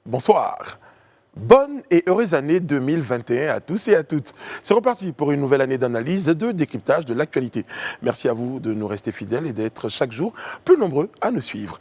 Bonsoir. Bonne et heureuse année 2021 à tous et à toutes. C'est reparti pour une nouvelle année d'analyse et de décryptage de l'actualité. Merci à vous de nous rester fidèles et d'être chaque jour plus nombreux à nous suivre.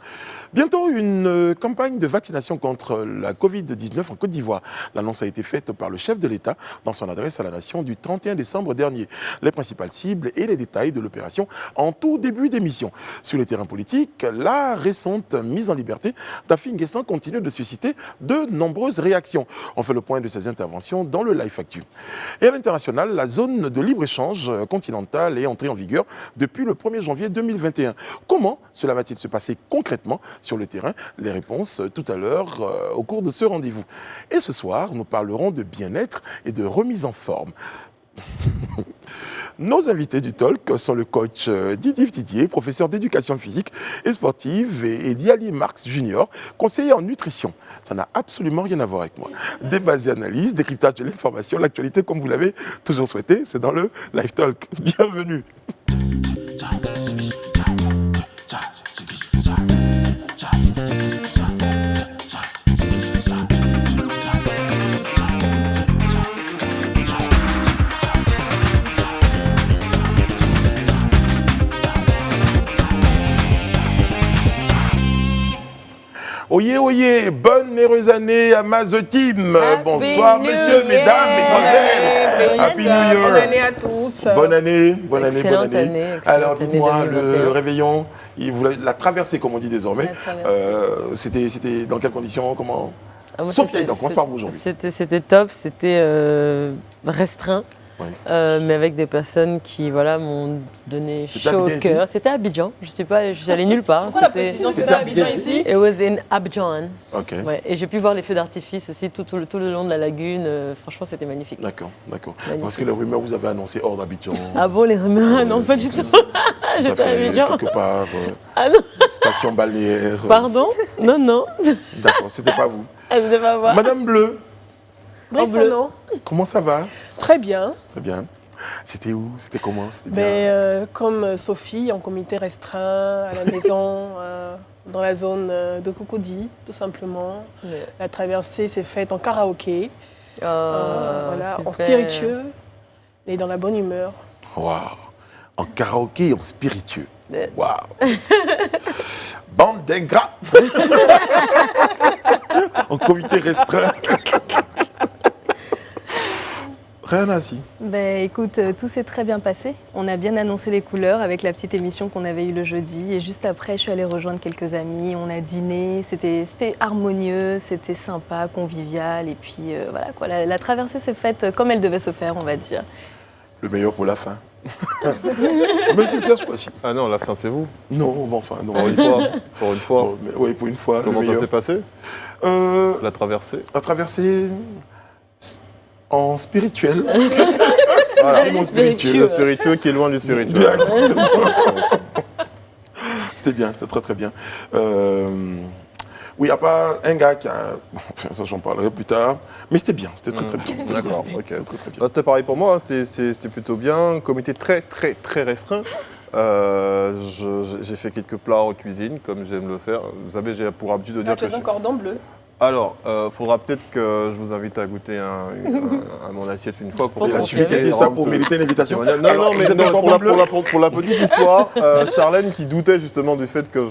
Bientôt une campagne de vaccination contre la Covid-19 en Côte d'Ivoire. L'annonce a été faite par le chef de l'État dans son adresse à la nation du 31 décembre dernier. Les principales cibles et les détails de l'opération en tout début d'émission. Sur le terrain politique, la récente mise en liberté d'Afi N'Guessan continue de susciter de nombreuses réactions. On fait le point de ces interventions dans le Live Actu. Et à l'international, la zone de libre-échange continentale est entrée en vigueur depuis le 1er janvier 2021. Comment cela va-t-il se passer concrètement sur le terrain? Les réponses tout à l'heure au cours de ce rendez-vous. Et ce soir, nous parlerons de bien-être et de remise en forme. Nos invités du talk sont le coach Didier, professeur d'éducation physique et sportive, et Diali Marx Junior, conseiller en nutrition. Ça n'a absolument rien à voir avec moi. Débat et analyse, décryptage de l'information, l'actualité comme vous l'avez toujours souhaité, c'est dans le Live Talk. Bienvenue. Oyez, oyez, bonne et heureuse année à Mazotim. Bonsoir, messieurs, mesdames, mesdemoiselles. Happy New Year. Bonne année à tous. Bonne année, bonne année, bonne année. Année, alors, dites-moi, le réveillon, la traversée, comme on dit désormais, c'était dans quelles conditions, comment Sophia, on commence par vous aujourd'hui. C'était top, c'était restreint. Oui. Mais avec des personnes qui m'ont donné chaud au cœur. C'était à Abidjan, je suis allée nulle part. Pourquoi la précision c'était à Abidjan ici? It was in Abidjan. Okay. Ouais, et j'ai pu voir les feux d'artifice aussi tout le long de la lagune. Franchement, c'était magnifique. D'accord. Parce que les rumeurs vous avez annoncé hors d'Abidjan. Ah bon, les rumeurs? Non, pas du tout. J'étais à Abidjan. Quelque part, Ah non. station balnéaire. Pardon? Non. D'accord, c'était pas vous. Ah, c'était pas moi. Madame Bleu. Brissano. Comment ça va? Très bien. Très bien. C'était où? C'était comment? C'était bien. Comme Sophie, en comité restreint, à la maison, dans la zone de Cocody, tout simplement. Ouais. La traversée s'est faite en karaoké, en Super. spiritueux et dans la bonne humeur. Waouh! En karaoké et en spiritueux. Ouais. Waouh! Bande d'ingrats! En comité restreint. Rien ainsi. Écoute, tout s'est très bien passé. On a bien annoncé les couleurs avec la petite émission qu'on avait eue le jeudi. Et juste après, je suis allée rejoindre quelques amis. On a dîné. C'était harmonieux, c'était sympa, convivial. Et puis voilà quoi. La traversée s'est faite comme elle devait se faire, on va dire. Le meilleur pour la fin. Monsieur Serge Kouachi. Ah non, la fin c'est vous. Non, enfin, non. Pour une fois. Pour une fois. Bon, oui, pour une fois. Comment ça s'est passé? La traversée. La traversée en spirituel. Voilà. Mon spirituel. Le spiritueux qui est loin du spirituel. Bien, exactement. C'était bien, c'était très très bien. Oui, à part un gars qui a... Enfin, ça j'en parlerai plus tard. Mais c'était bien, c'était très très bien. D'accord, ok. C'était très très bien. Bah, c'était pareil pour moi, hein. C'était plutôt bien. Comité très très très restreint. J'ai fait quelques plats en cuisine, comme j'aime le faire. Vous savez, j'ai pour habitude de dire Tu as un cordon bleu. Alors, faudra peut-être que je vous invite à goûter à mon assiette une fois. Il a suffi de dire ça pour mériter une invitation. Non, mais pour la petite histoire, Charlène, qui doutait justement du fait que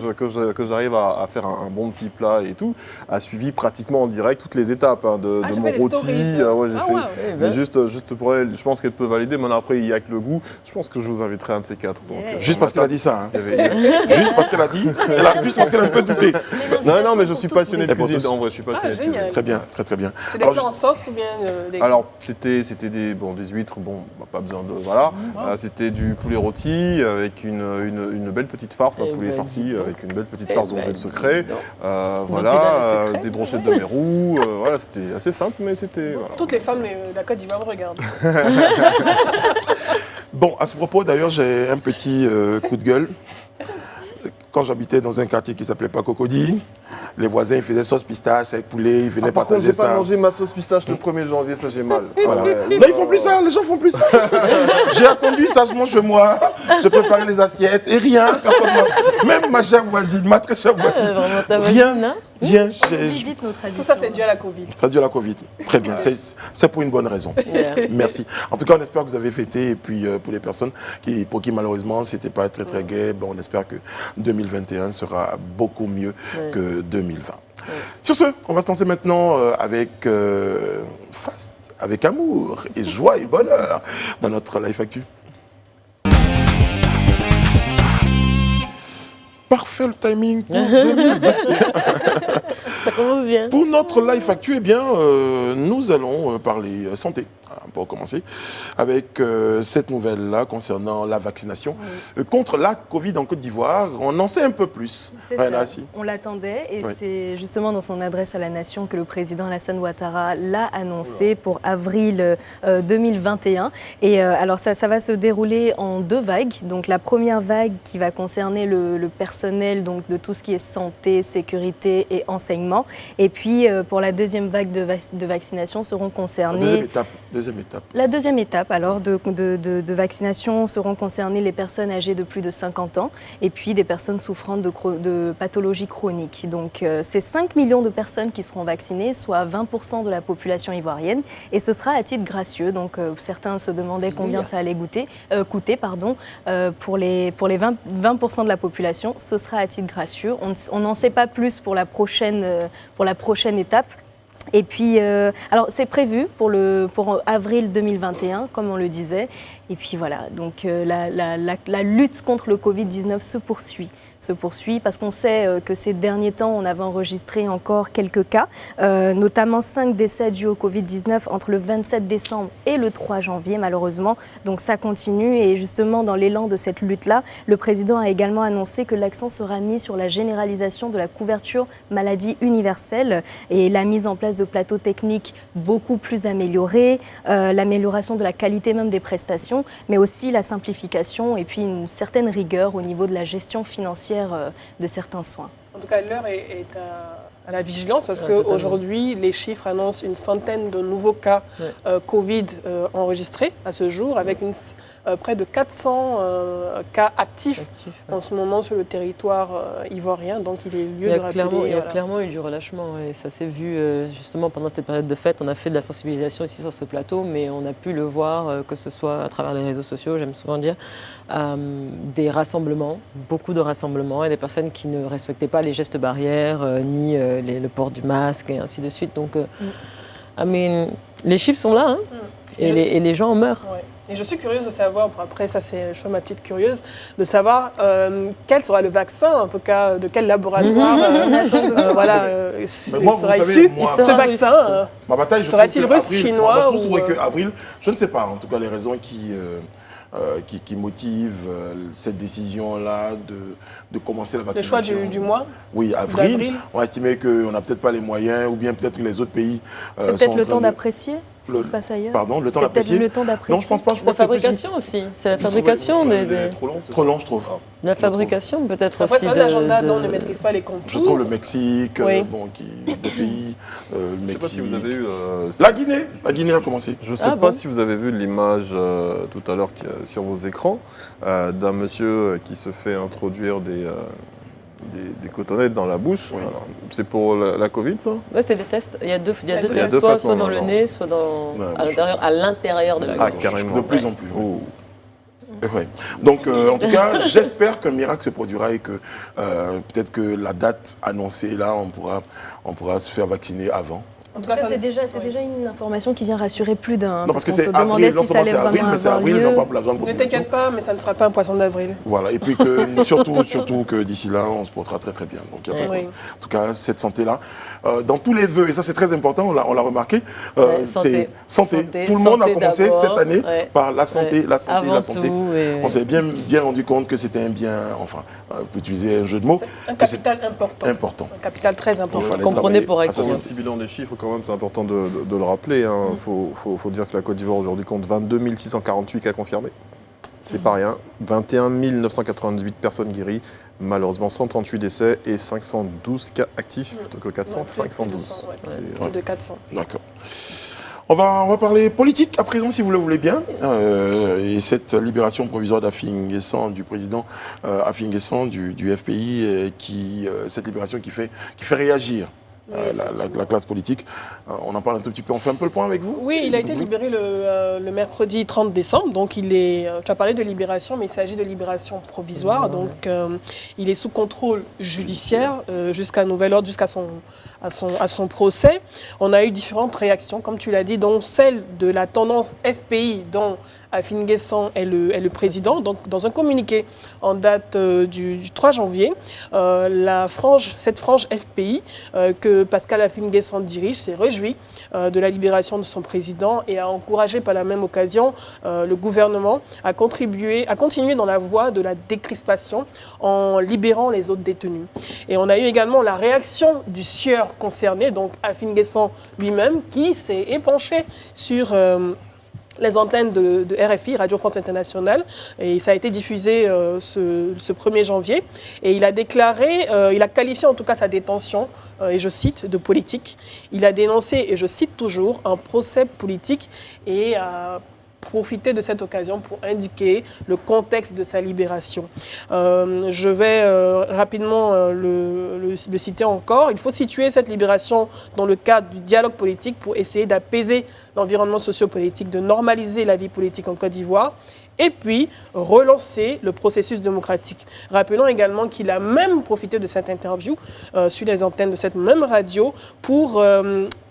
j'arrive à faire un bon petit plat et tout, a suivi pratiquement en direct toutes les étapes de mon rôti. Ouais, j'ai fait. Mais juste pour elle, je pense qu'elle peut valider. Mais après, il y a que le goût. Je pense que je vous inviterai un de ces quatre. Donc, juste parce qu'elle a dit ça. Juste parce qu'elle a dit. Juste parce qu'elle a un peu douté. Non, mais je suis passionné de cuisine. En vrai, je suis passionné. Génial. Très bien, très très bien. C'est des plats en sauce ou bien des... Alors, c'était des huîtres, pas besoin de... Voilà. C'était du poulet rôti avec une belle petite farce, un poulet farci avec une belle petite farce dont j'ai le secret. Des brochettes de mérou. Voilà, c'était assez simple, mais c'était... Voilà. Toutes les femmes de la Côte d'Ivoire me regardent. Bon, à ce propos, d'ailleurs, j'ai un petit coup de gueule. Quand j'habitais dans un quartier qui ne s'appelait pas Cocody, les voisins, ils faisaient sauce pistache avec poulet, ils venaient Par contre, partager j'ai pas ça. mangé ma sauce pistache le 1er janvier, ça j'ai mal. Voilà. Là, ils font plus ça, les gens font plus ça. J'ai attendu sagement chez moi, j'ai préparé les assiettes et rien, personne même ma chère voisine, ma très chère voisine, Vraiment ta rien. voisine, hein? Viens, Vite nos traditions. Tout ça, c'est dû à la Covid. ça a dû à la Covid. Très bien, c'est pour une bonne raison. Yeah. Merci. En tout cas, on espère que vous avez fêté. Et puis, pour les personnes pour qui, malheureusement, c'était pas très, très gai, bon, on espère que 2021 sera beaucoup mieux que 2020. Sur ce, on va se lancer maintenant avec Fast, avec amour et joie et bonheur dans notre Life Actu. Parfait le timing pour 2021. Ça commence bien. Pour notre Life Actu, eh bien, nous allons parler santé. Pour commencer, avec cette nouvelle-là concernant la vaccination contre la Covid en Côte d'Ivoire. On en sait un peu plus. C'est ça. On l'attendait et c'est justement dans son adresse à la nation que le président Alassane Ouattara l'a annoncé pour avril 2021. Et alors ça va se dérouler en 2 vagues. Donc la première vague qui va concerner le personnel donc de tout ce qui est santé, sécurité et enseignement. Et puis pour la deuxième vague de vaccination seront concernés... La deuxième étape alors de vaccination seront concernées les personnes âgées de plus de 50 ans et puis des personnes souffrant de pathologies chroniques. Donc c'est 5 millions de personnes qui seront vaccinées, soit 20% de la population ivoirienne et ce sera à titre gracieux. Donc certains se demandaient combien ça allait coûter. Pour les 20% de la population, ce sera à titre gracieux. On n'en sait pas plus pour la prochaine étape. Et puis, alors c'est prévu pour avril 2021, comme on le disait. Et puis voilà, donc la lutte contre le Covid-19 se poursuit parce qu'on sait que ces derniers temps, on avait enregistré encore quelques cas, notamment 5 décès dus au Covid-19 entre le 27 décembre et le 3 janvier, malheureusement. Donc ça continue et justement, dans l'élan de cette lutte-là, le président a également annoncé que l'accent sera mis sur la généralisation de la couverture maladie universelle et la mise en place de plateaux techniques beaucoup plus améliorés, l'amélioration de la qualité même des prestations, mais aussi la simplification et puis une certaine rigueur au niveau de la gestion financière de certains soins. En tout cas, l'heure est à la vigilance parce qu'aujourd'hui, les chiffres annoncent une centaine de nouveaux cas Covid enregistrés à ce jour, avec près de 400 cas actifs en ce moment sur le territoire ivoirien. Donc, il est lieu de rappeler... Il y a clairement eu du relâchement et ça s'est vu justement pendant cette période de fête. On a fait de la sensibilisation ici sur ce plateau, mais on a pu le voir, que ce soit à travers les réseaux sociaux, j'aime souvent dire, des rassemblements, beaucoup de rassemblements et des personnes qui ne respectaient pas les gestes barrières, ni le port du masque et ainsi de suite. Donc, les chiffres sont là et les gens en meurent. Ouais. Et je suis curieuse de savoir, après ça je fais ma petite curieuse, de savoir quel sera le vaccin, en tout cas de quel laboratoire sera issu ce vaccin. Ma bataille, serait-il russe, chinois je trouve qu'avril, je ne sais pas en tout cas les raisons qui motivent cette décision-là de commencer la vaccination. Le choix du mois. Oui, avril. On a estimé qu'on n'a peut-être pas les moyens, ou bien peut-être que les autres pays... C'est peut-être le temps d'apprécier ce qui se passe ailleurs. Pardon, le temps d'apprécier. Le temps d'apprécier. Non, je pense pas. La fabrication aussi. C'est la fabrication Trop long, je trouve. La fabrication peut-être aussi. Après, c'est un agenda dont on ne maîtrise pas les contours. Je trouve le Mexique, des pays, le Mexique. Je ne sais pas si vous avez eu... La Guinée a commencé. Je ne sais pas si vous avez vu l'image tout à l'heure sur vos écrans d'un monsieur qui se fait introduire des cotonnettes dans la bouche. Oui. C'est pour la Covid, ça? Oui, c'est des tests. Il y a deux tests, soit dans le nez, soit à l'intérieur de la gorge. Ah, carrément. De plus en plus. Oh. Ouais. Donc, en tout cas, j'espère qu'un miracle se produira et que peut-être que la date annoncée, là, on pourra se faire vacciner avant. En tout cas, c'est déjà une information qui vient rassurer plus d'un. Non, parce que c'est avril, non seulement c'est avril, mais c'est avril, non pas pour la grande population. Ne t'inquiète pas, mais ça ne sera pas un poisson d'avril. Voilà, et puis que surtout que d'ici là, on se portera très très bien. Donc, il y a pas de problème. En tout cas, cette santé-là, dans tous les vœux, et ça c'est très important, on l'a remarqué, c'est santé. Tout le monde a commencé cette année par la santé, la santé, la santé. On s'est bien rendu compte que c'était un bien, enfin, pour utiliser un jeu de mots. C'est un capital important. Un capital très important. Comprenez pour acquis. Un petit bilan des chiffres, quand même, c'est important de le rappeler. Il faut dire que la Côte d'Ivoire aujourd'hui compte 22 648 cas confirmés. C'est pas rien. 21 998 personnes guéries, malheureusement 138 décès et 512 cas actifs. Plutôt que 400, 512. Plus de 400. D'accord. On va parler politique à présent, si vous le voulez bien. Et cette libération provisoire d'Afi N'Guessan, du président Afi N'Guessan du FPI, cette libération qui fait réagir la classe politique. On en parle un tout petit peu. On fait un peu le point avec vous? Oui, il a été libéré le mercredi 30 décembre. Donc, tu as parlé de libération, mais il s'agit de libération provisoire. Donc, il est sous contrôle judiciaire jusqu'à nouvel ordre, jusqu'à son procès. On a eu différentes réactions, comme tu l'as dit, dont celle de la tendance FPI, dont Afi N'Guessan est le président. Donc, dans un communiqué en date du 3 janvier, cette frange FPI que Pascal Afi N'Guessan dirige s'est réjouie de la libération de son président et a encouragé par la même occasion le gouvernement à continuer dans la voie de la décrispation en libérant les autres détenus. Et on a eu également la réaction du sieur concerné, donc Afi N'Guessan lui-même, qui s'est épanché sur les antennes de RFI, Radio France Internationale, et ça a été diffusé ce 1er janvier. Et il a déclaré, il a qualifié en tout cas sa détention, et je cite, de politique. Il a dénoncé, et je cite toujours, un procès politique et a profité de cette occasion pour indiquer le contexte de sa libération. Je vais rapidement le citer encore. Il faut situer cette libération dans le cadre du dialogue politique pour essayer d'apaiser l'environnement sociopolitique, de normaliser la vie politique en Côte d'Ivoire et puis relancer le processus démocratique. Rappelons également qu'il a même profité de cette interview sur les antennes de cette même radio pour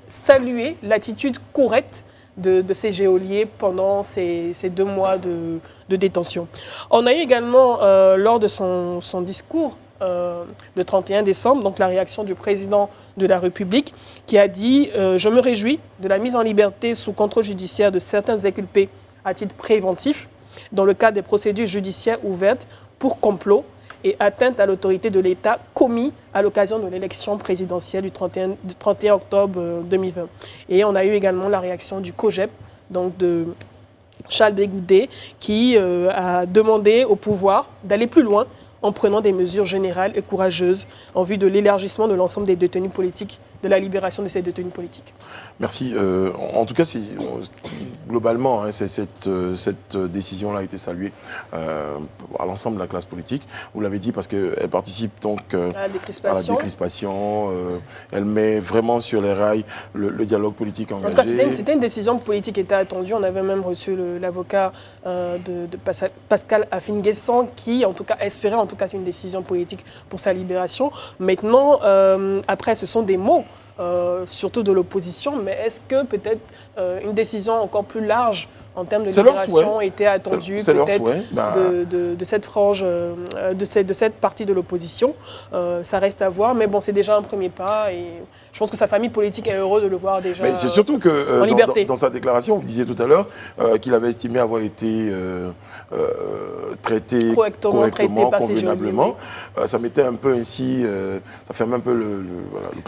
saluer l'attitude correcte de ces geôliers pendant ces 2 mois de détention. On a eu également, lors de son discours le 31 décembre, donc la réaction du président de la République, qui a dit « Je me réjouis de la mise en liberté sous contrôle judiciaire de certains inculpés à titre préventif dans le cadre des procédures judiciaires ouvertes pour complot et atteinte à l'autorité de l'État commis à l'occasion de l'élection présidentielle du 31 octobre 2020. Et on a eu également la réaction du COJEP, donc de Charles Bégoudé, qui a demandé au pouvoir d'aller plus loin en prenant des mesures générales et courageuses en vue de l'élargissement de l'ensemble des détenus politiques, de la libération de ces détenus politiques. Merci. En tout cas, globalement, hein, cette décision-là a été saluée à l'ensemble de la classe politique. Vous l'avez dit parce qu'elle participe donc à la décrispation. Elle met vraiment sur les rails le dialogue politique engagé. En tout cas, c'était une décision politique qui était attendue. On avait même reçu l'avocat de Pascal Afi N'Guessan qui, en tout cas, espérait en tout cas une décision politique pour sa libération. Maintenant, après, ce sont des mots. Surtout de l'opposition, mais est-ce que peut-être une décision encore plus large en termes de libération était attendue peut-être de cette frange, de cette partie de l'opposition? Ça reste à voir, mais bon, c'est déjà un premier pas et je pense que sa famille politique est heureuse de le voir déjà c'est surtout que en liberté. Dans sa déclaration, vous disiez tout à l'heure qu'il avait estimé avoir été traité correctement, convenablement. Ça mettait un peu ainsi, ça fermait un peu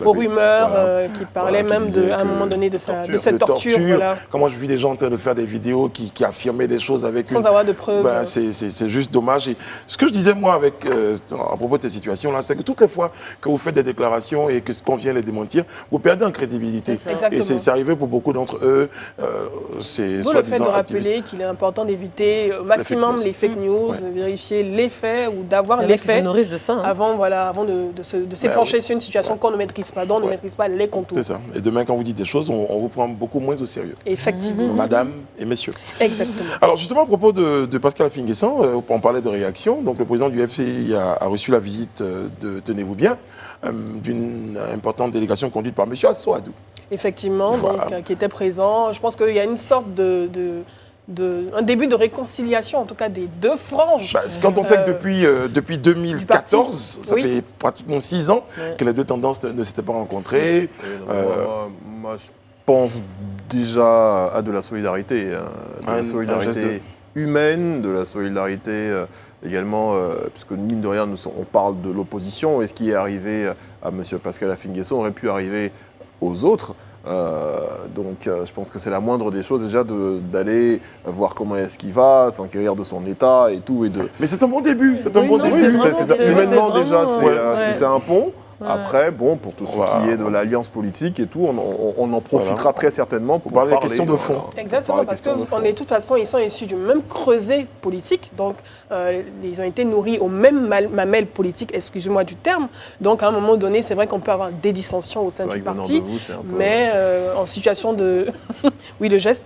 aux rumeurs qui parlaient même à un moment donné de cette torture. Voilà. Comment je vis des gens en train de faire des vidéos qui affirmaient des choses avec sans avoir de preuves. C'est juste dommage. Et ce que je disais moi à propos de ces situations-là, c'est que toutes les fois que vous faites des déclarations et qu'on vient les démentir, vous perdez en crédibilité. Et c'est arrivé pour beaucoup d'entre eux. Vous le fait de rappeler qu'il est important d'éviter au maximum les fake news, de vérifier les faits ou d'avoir les faits avant de s'épancher sur une situation qu'on ne maîtrise pas, dont on ne maîtrise pas les contours. C'est ça. Et demain, quand vous dites des choses, on vous prend beaucoup moins au sérieux. Effectivement. Madame et messieurs. Exactement. Alors justement, à propos de Pascal Afi N'Guessan, on parlait de réaction. Donc le président du FCI a reçu la visite de, tenez-vous bien, d'une importante délégation conduite par M. Assoadou. Effectivement, voilà. Donc, qui était présent. Je pense qu'il y a une sorte un début de réconciliation, en tout cas des deux franges. Quand on sait que depuis 2014, ça fait pratiquement 6 ans que les deux tendances ne s'étaient pas rencontrées. Moi, je pense déjà à de la solidarité, de la solidarité humaine, de la solidarité également, puisque mine de rien, on parle de l'opposition, et ce qui est arrivé à M. Pascal Afi N'Guessan aurait pu arriver aux autres. Donc je pense que c'est la moindre des choses déjà d'aller voir comment est-ce qu'il va, s'enquérir de son état et tout. Mais c'est un bon début, c'est un bon début. C'est maintenant déjà, c'est un pont. Ouais. Après, bon, pour tout ce qui est de l'alliance politique et tout, on en profitera très certainement pour parler des questions de fond. Exactement, parce que de toute façon, ils sont issus du même creuset politique, donc ils ont été nourris au même mamelle politique, excusez-moi du terme. Donc à un moment donné, c'est vrai qu'on peut avoir des dissensions au sein du parti, mais en situation de... oui, le geste.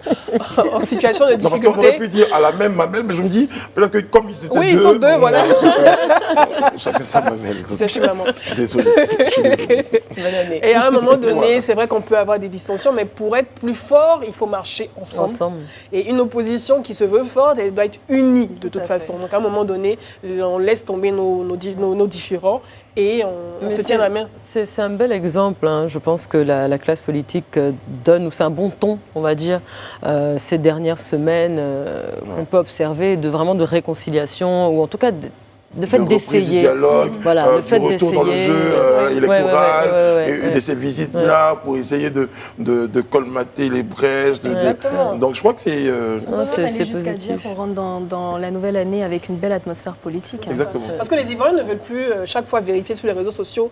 En situation de difficulté... Non, parce qu'on aurait pu dire à la même mamelle, mais je me dis, peut-être que comme ils étaient deux... Oui, ils sont deux, voilà. Chacun sa mamelle. C'est chez maman. Je suis désolé. Et à un moment donné, c'est vrai qu'on peut avoir des dissensions, mais pour être plus fort, il faut marcher ensemble. Et une opposition qui se veut forte, elle doit être unie de toute façon. Donc à un moment donné, on laisse tomber nos différends et on se tient la main. C'est un bel exemple. Hein. Je pense que la classe politique donne, ou c'est un bon ton, on va dire, ces dernières semaines qu'on peut observer, vraiment de réconciliation, ou en tout cas... Le fait d'essayer, dialogue, le fait de retour dans le jeu électoral, et de ces visites-là pour essayer de colmater les brèches. Donc je crois que c'est... On peut aller jusqu'à dire qu'on rentre dans la nouvelle année avec une belle atmosphère politique. Hein. Exactement. Parce que les Ivoiriens ne veulent plus chaque fois vérifier sur les réseaux sociaux,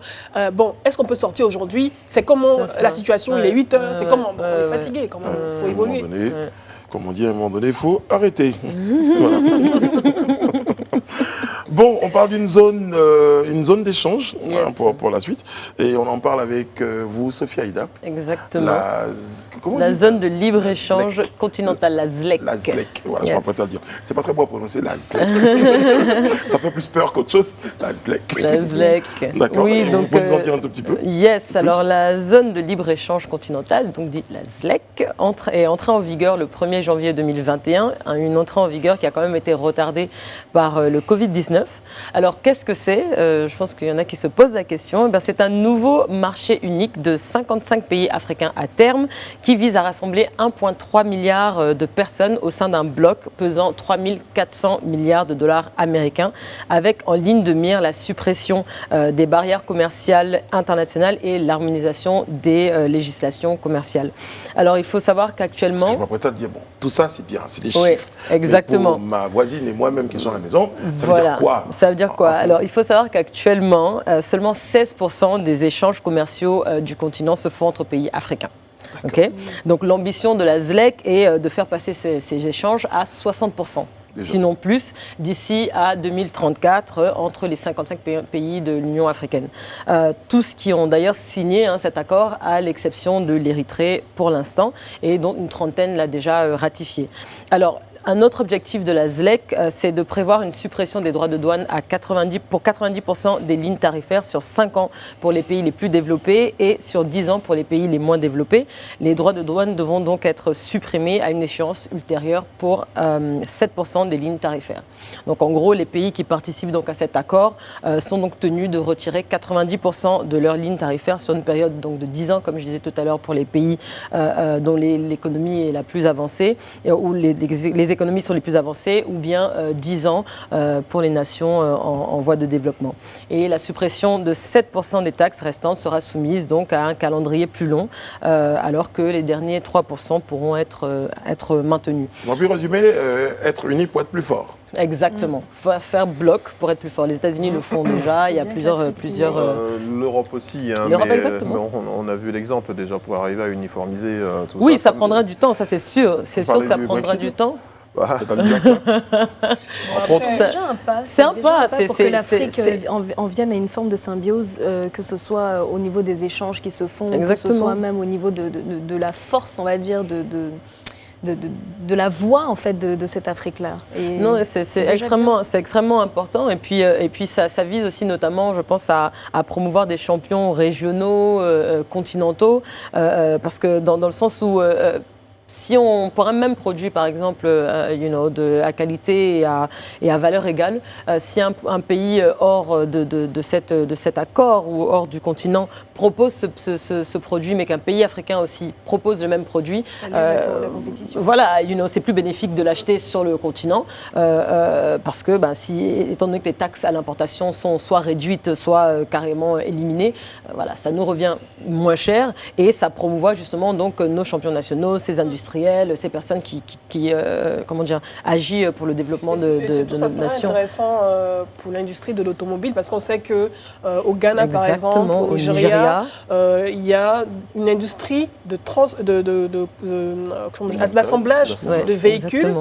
bon, est-ce qu'on peut sortir aujourd'hui? C'est comment la situation, il est 8 heures, c'est comment? Bon, on est fatigué, comment il faut évoluer. Comme on dit, à un moment donné, il faut arrêter. Voilà. Bon, on parle d'une zone d'échange pour la suite. Et on en parle avec vous, Sophie Aïda. Exactement. La zone de libre-échange continentale, la ZLEC. La ZLEC, voilà, je ne vais pas te le dire. C'est pas très beau à prononcer, la ZLEC. Ça fait plus peur qu'autre chose, la ZLEC. La ZLEC. D'accord, oui, donc, vous pouvez nous en dire un tout petit peu? Yes, alors la zone de libre-échange continentale, donc dite la ZLEC, est entrée en vigueur le 1er janvier 2021, une entrée en vigueur qui a quand même été retardée par le Covid-19. Alors qu'est-ce que c'est? Je pense qu'il y en a qui se posent la question. C'est un nouveau marché unique de 55 pays africains à terme qui vise à rassembler 1,3 milliard de personnes au sein d'un bloc pesant 3 400 milliards de dollars américains, avec en ligne de mire la suppression des barrières commerciales internationales et l'harmonisation des législations commerciales. Alors il faut savoir qu'actuellement... Parce que je m'apprête à te dire, bon, tout ça c'est bien, c'est des oui, chiffres. Exactement. Mais pour ma voisine et moi-même qui sont à la maison, ça veut dire quoi? Ça veut dire quoi? Alors, il faut savoir qu'actuellement, seulement 16% des échanges commerciaux du continent se font entre pays africains. Okay? Donc, l'ambition de la ZLEC est de faire passer ces échanges à 60%. Sinon plus, d'ici à 2034, entre les 55 pays de l'Union africaine. Tous qui ont d'ailleurs signé cet accord, à l'exception de l'Érythrée pour l'instant, et dont une trentaine l'a déjà ratifié. Alors, un autre objectif de la ZLEC, c'est de prévoir une suppression des droits de douane pour 90% des lignes tarifaires sur 5 ans pour les pays les plus développés et sur 10 ans pour les pays les moins développés. Les droits de douane devront donc être supprimés à une échéance ultérieure pour 7% des lignes tarifaires. Donc en gros, les pays qui participent donc à cet accord sont donc tenus de retirer 90% de leurs lignes tarifaires sur une période donc de 10 ans, comme je disais tout à l'heure, pour les pays dont l'économie est la plus avancée, ou les économies sont les plus avancées, ou bien 10 ans pour les nations en voie de développement. Et la suppression de 7% des taxes restantes sera soumise donc à un calendrier plus long, alors que les derniers 3% pourront être maintenus. On peut résumer, être unis pour être plus fort. Exactement. Faire bloc pour être plus fort. Les États-Unis le font déjà. Il y a plusieurs. L'Europe aussi. Hein, L'Europe, mais exactement. On a vu l'exemple déjà pour arriver à uniformiser tout ça. Oui, ça prendra du temps, ça c'est sûr. C'est sûr que ça prendra du temps. C'est bien ça. C'est déjà un pas. C'est un pas. Pour que l'Afrique en vienne à une forme de symbiose, que ce soit au niveau des échanges qui se font, que ce soit même au niveau de la force, on va dire, de la voix en fait de cette Afrique-là. Non, c'est extrêmement important. Et puis ça vise aussi notamment, je pense, à promouvoir des champions régionaux, continentaux, parce que dans le sens où si on, pour un même produit, par exemple, à qualité et à valeur égale, si un pays hors de cet accord ou hors du continent propose ce produit, mais qu'un pays africain aussi propose le même produit, la compétition. voilà, c'est plus bénéfique de l'acheter sur le continent parce que, étant donné que les taxes à l'importation sont soit réduites, soit carrément éliminées, voilà, ça nous revient moins cher et ça promouvoit justement donc nos champions nationaux, ces industriels, ces personnes qui agissent pour le développement de notre nation. C'est intéressant pour l'industrie de l'automobile parce qu'on sait que au Ghana, par exemple, au Nigeria, il y a une industrie d'assemblage de véhicules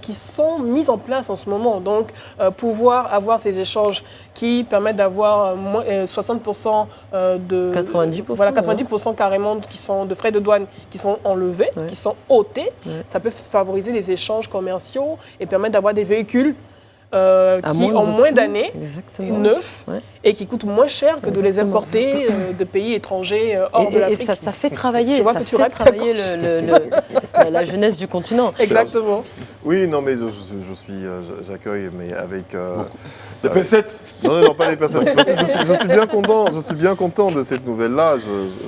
qui sont mises en place en ce moment. Donc, pouvoir avoir ces échanges qui permettent d'avoir 60% de 90% carrément qui sont de frais de douane qui sont enlevés, qui sont ôtés. Ça peut favoriser les échanges commerciaux et permettre d'avoir des véhicules qui ont moins d'années, neufs, et qui coûtent moins cher que de les importer de pays étrangers hors de l'Afrique. Et ça fait travailler, la jeunesse du continent. Exactement. Oui, non, mais j'accueille, mais avec... des pincettes. Non, pas des pincettes. Je suis bien content de cette nouvelle-là.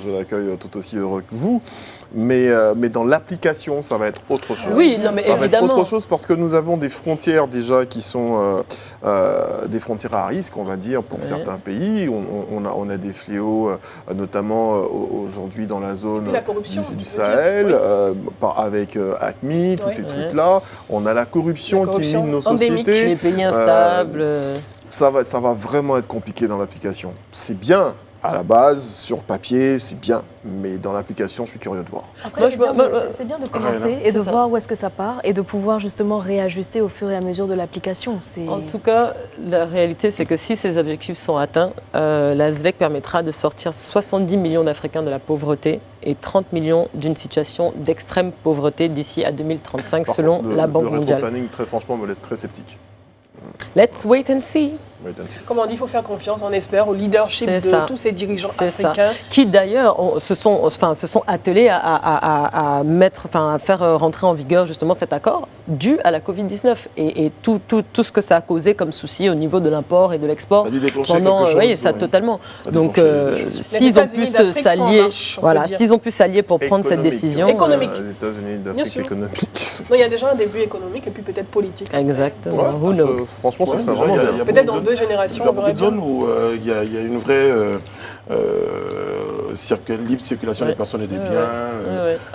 Je l'accueille tout aussi heureux que vous. Mais dans l'application, ça va être autre chose. Oui, non, mais ça évidemment. va être autre chose parce que nous avons des frontières déjà qui sont des frontières à risque, on va dire, pour certains pays. On a des fléaux, notamment aujourd'hui dans la zone du Sahel, avec ACMI, tous ces trucs-là. On a la corruption qui mine nos sociétés. Les pays instables. Ça va vraiment être compliqué dans l'application. C'est bien. À la base, sur papier, c'est bien, mais dans l'application, je suis curieux de voir. Après, c'est bien de commencer et de voir où est-ce que ça part et de pouvoir justement réajuster au fur et à mesure de l'application. En tout cas, la réalité, c'est que si ces objectifs sont atteints, la ZLEC permettra de sortir 70 millions d'Africains de la pauvreté et 30 millions d'une situation d'extrême pauvreté d'ici à 2035, selon la Banque mondiale. Le rétro-planning, très franchement, me laisse très sceptique. Let's wait and see. Comme on dit, il faut faire confiance, on espère, au leadership de tous ces dirigeants africains. Qui d'ailleurs se sont attelés à faire rentrer en vigueur justement cet accord dû à la Covid-19 et tout ce que ça a causé comme souci au niveau de l'import et de l'export. Ça a dû déclencher quelque chose. Oui, ça totalement. Donc s'ils ont pu s'allier pour prendre cette décision. Économique. Les États-Unis d'Afrique économique. Non, il y a déjà un début économique et puis peut-être politique. Exactement. Who knows? Franchement, ce serait vraiment bien. Peut-être dans 2 générations, on verra bien. Il y a beaucoup de zones où il y a une vraie libre circulation des personnes et des biens.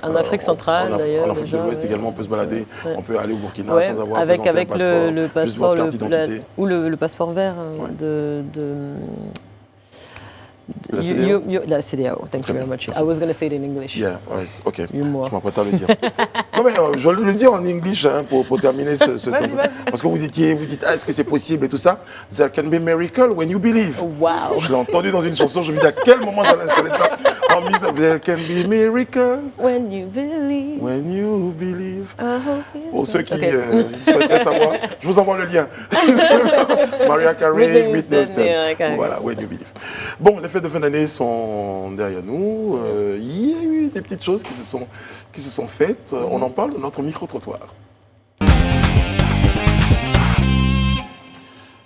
En Afrique centrale, d'ailleurs. En Afrique de l'Ouest également, on peut se balader. On peut aller au Burkina sans avoir avec un passeport, le passeport, juste votre carte d'identité. ou le passeport vert La CDAO? La CDAO, thank you very much. I was going to say it in English. Yeah, ok. You more. Je m'apprête à le dire. Non, mais je vais le dire en English pour terminer ce temps. Parce que vous dites, est-ce que c'est possible et tout ça? There can be miracle when you believe. Wow. Je l'ai entendu dans une chanson, je me dis à quel moment j'allais installer ça en musique. There can be miracle when you believe. When you believe. Pour ceux qui souhaiteraient savoir, je vous envoie le lien. Mariah Carey, Whitney Houston. Voilà, when you believe. Bon, les fêtes de fin d'année sont derrière nous. Il y a eu des petites choses qui se sont faites. On en parle dans notre micro-trottoir.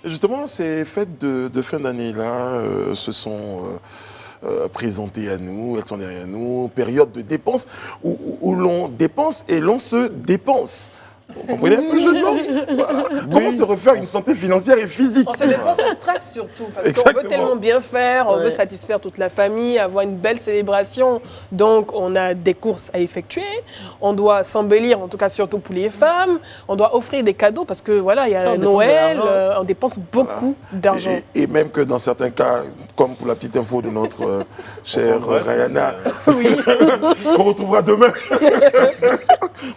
Et justement, ces fêtes de fin d'année-là se sont présentées à nous. Elles sont derrière nous. Période de dépenses où l'on dépense et l'on se dépense. Vous comprenez un peu le jeu de mots? Voilà. Comment se refaire une santé financière et physique? On se dépense en stress surtout, parce qu'on veut tellement bien faire, on veut satisfaire toute la famille, avoir une belle célébration. Donc on a des courses à effectuer, on doit s'embellir, en tout cas surtout pour les femmes, on doit offrir des cadeaux, parce que voilà, il y a Noël, on dépense beaucoup d'argent. Et même que dans certains cas, comme pour la petite info de notre chère Rihanna, qu'on retrouvera demain,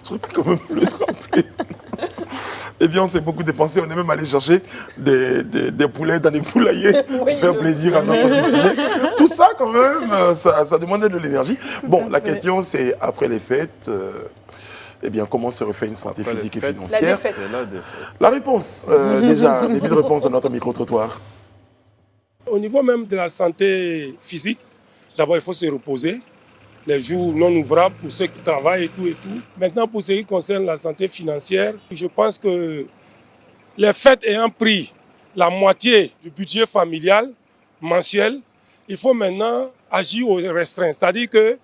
je peux quand même le rappeler. Eh bien, on s'est beaucoup dépensé. On est même allé chercher des poulets dans des poulaillers pour faire plaisir à notre cuisinier. Tout ça, quand même, ça demandait de l'énergie. Bon, la question, c'est après les fêtes, eh bien, comment se refait une santé physique et financière? La réponse, déjà, début de réponse dans notre micro-trottoir. Au niveau même de la santé physique, d'abord, il faut se reposer. les jours non ouvrables pour ceux qui travaillent et tout et tout. Maintenant, pour ce qui concerne la santé financière, je pense que les fêtes ayant pris la moitié du budget familial mensuel, il faut maintenant agir au restreint. C'est-à-dire que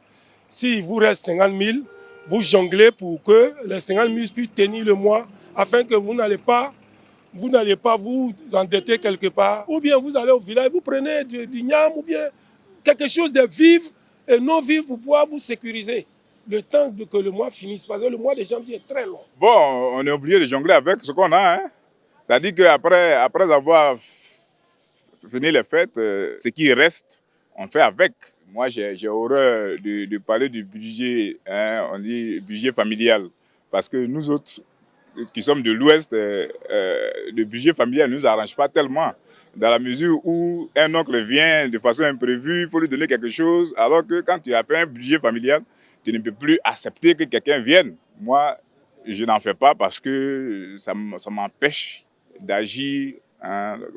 s'il vous reste 50 000, vous jonglez pour que les 50 000 puissent tenir le mois afin que vous n'allez pas vous endetter quelque part. Ou bien vous allez au village, vous prenez du gnam ou bien quelque chose de vivre et non vivre pour pouvoir vous sécuriser. Le temps que le mois finisse, parce que le mois de janvier est très long. Bon, on est obligé de jongler avec ce qu'on a. Hein? C'est-à-dire qu'après avoir fini les fêtes, ce qui reste, on fait avec. Moi, j'ai horreur de parler du budget, hein, on dit budget familial. Parce que nous autres, qui sommes de l'Ouest, le budget familial ne nous arrange pas tellement. Dans la mesure où un oncle vient de façon imprévue, il faut lui donner quelque chose, alors que quand tu as fait un budget familial, tu ne peux plus accepter que quelqu'un vienne. Moi, je n'en fais pas parce que ça m'empêche d'agir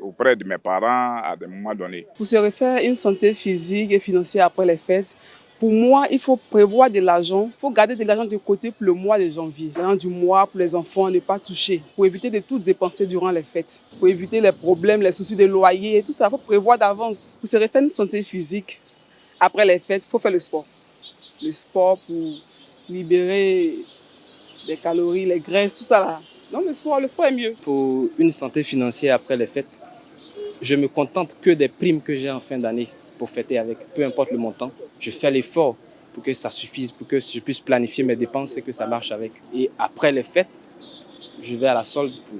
auprès de mes parents à des moments donnés. Pour se refaire une santé physique et financière après les fêtes, pour moi, il faut prévoir de l'argent. Il faut garder de l'argent de côté pour le mois de janvier. L'argent du mois pour les enfants, ne pas toucher. Pour éviter de tout dépenser durant les fêtes. Pour éviter les problèmes, les soucis de loyer et tout ça, il faut prévoir d'avance. Pour se refaire une santé physique après les fêtes, il faut faire le sport. Le sport pour libérer les calories, les graisses, tout ça là. Non, le sport est mieux. Pour une santé financière après les fêtes, je me contente que des primes que j'ai en fin d'année pour fêter avec, peu importe le montant. Je fais l'effort pour que ça suffise, pour que je puisse planifier mes dépenses et que ça marche avec. Et après les fêtes, je vais à la solde pour